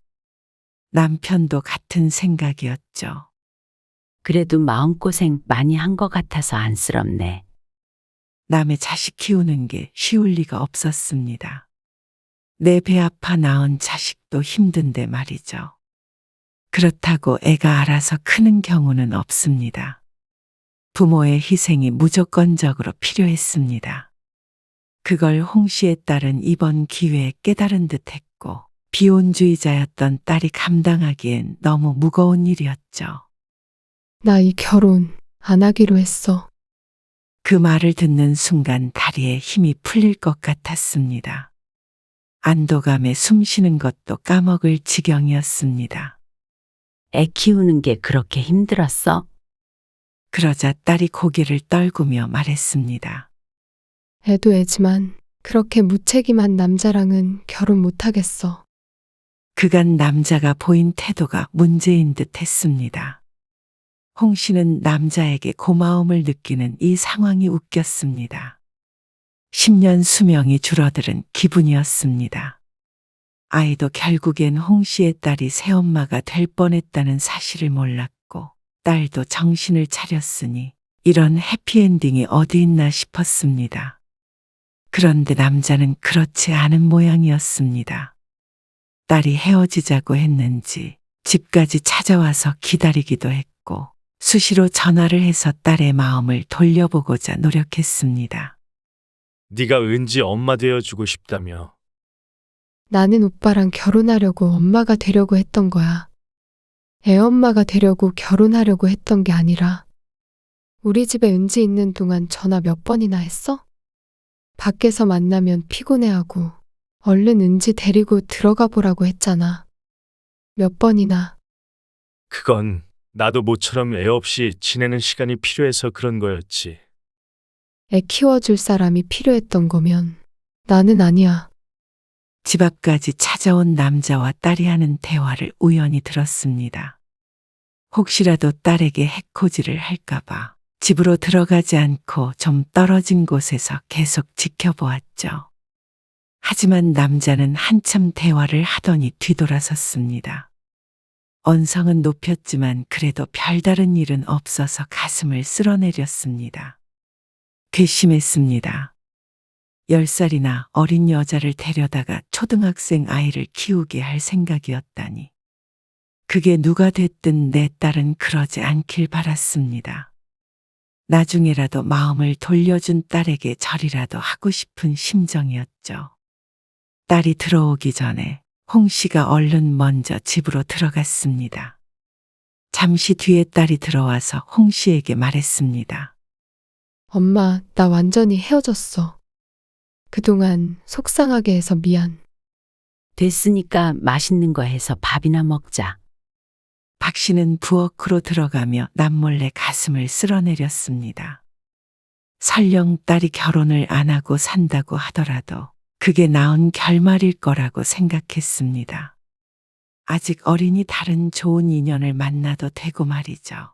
남편도 같은 생각이었죠. 그래도 마음고생 많이 한 것 같아서 안쓰럽네. 남의 자식 키우는 게 쉬울 리가 없었습니다. 내 배 아파 낳은 자식도 힘든데 말이죠. 그렇다고 애가 알아서 크는 경우는 없습니다. 부모의 희생이 무조건적으로 필요했습니다. 그걸 홍 씨의 딸은 이번 기회에 깨달은 듯 했고, 비혼주의자였던 딸이 감당하기엔 너무 무거운 일이었죠. 나 이 결혼 안 하기로 했어. 그 말을 듣는 순간 다리에 힘이 풀릴 것 같았습니다. 안도감에 숨 쉬는 것도 까먹을 지경이었습니다. 애 키우는 게 그렇게 힘들었어? 그러자 딸이 고개를 떨구며 말했습니다. 애도 애지만 그렇게 무책임한 남자랑은 결혼 못 하겠어. 그간 남자가 보인 태도가 문제인 듯 했습니다. 홍 씨는 남자에게 고마움을 느끼는 이 상황이 웃겼습니다. 10년 수명이 줄어드는 기분이었습니다. 아이도 결국엔 홍 씨의 딸이 새엄마가 될 뻔했다는 사실을 몰랐고, 딸도 정신을 차렸으니 이런 해피엔딩이 어디 있나 싶었습니다. 그런데 남자는 그렇지 않은 모양이었습니다. 딸이 헤어지자고 했는지 집까지 찾아와서 기다리기도 했고, 수시로 전화를 해서 딸의 마음을 돌려보고자 노력했습니다. 네가 은지 엄마 되어주고 싶다며. 나는 오빠랑 결혼하려고 엄마가 되려고 했던 거야. 애 엄마가 되려고 결혼하려고 했던 게 아니라. 우리 집에 은지 있는 동안 전화 몇 번이나 했어? 밖에서 만나면 피곤해하고 얼른 은지 데리고 들어가 보라고 했잖아. 몇 번이나. 그건 나도 모처럼 애 없이 지내는 시간이 필요해서 그런 거였지. 애 키워줄 사람이 필요했던 거면 나는 아니야. 집 앞까지 찾아온 남자와 딸이 하는 대화를 우연히 들었습니다. 혹시라도 딸에게 해코지를 할까봐 집으로 들어가지 않고 좀 떨어진 곳에서 계속 지켜보았죠. 하지만 남자는 한참 대화를 하더니 뒤돌아섰습니다. 언성은 높였지만 그래도 별다른 일은 없어서 가슴을 쓸어내렸습니다. 괘씸했습니다. 10살이나 어린 여자를 데려다가 초등학생 아이를 키우게 할 생각이었다니. 그게 누가 됐든 내 딸은 그러지 않길 바랐습니다. 나중에라도 마음을 돌려준 딸에게 절이라도 하고 싶은 심정이었죠. 딸이 들어오기 전에 홍 씨가 얼른 먼저 집으로 들어갔습니다. 잠시 뒤에 딸이 들어와서 홍 씨에게 말했습니다. 엄마, 나 완전히 헤어졌어. 그동안 속상하게 해서 미안. 됐으니까 맛있는 거 해서 밥이나 먹자. 박 씨는 부엌으로 들어가며 남몰래 가슴을 쓸어내렸습니다. 설령 딸이 결혼을 안 하고 산다고 하더라도 그게 나은 결말일 거라고 생각했습니다. 아직 어리니 다른 좋은 인연을 만나도 되고 말이죠.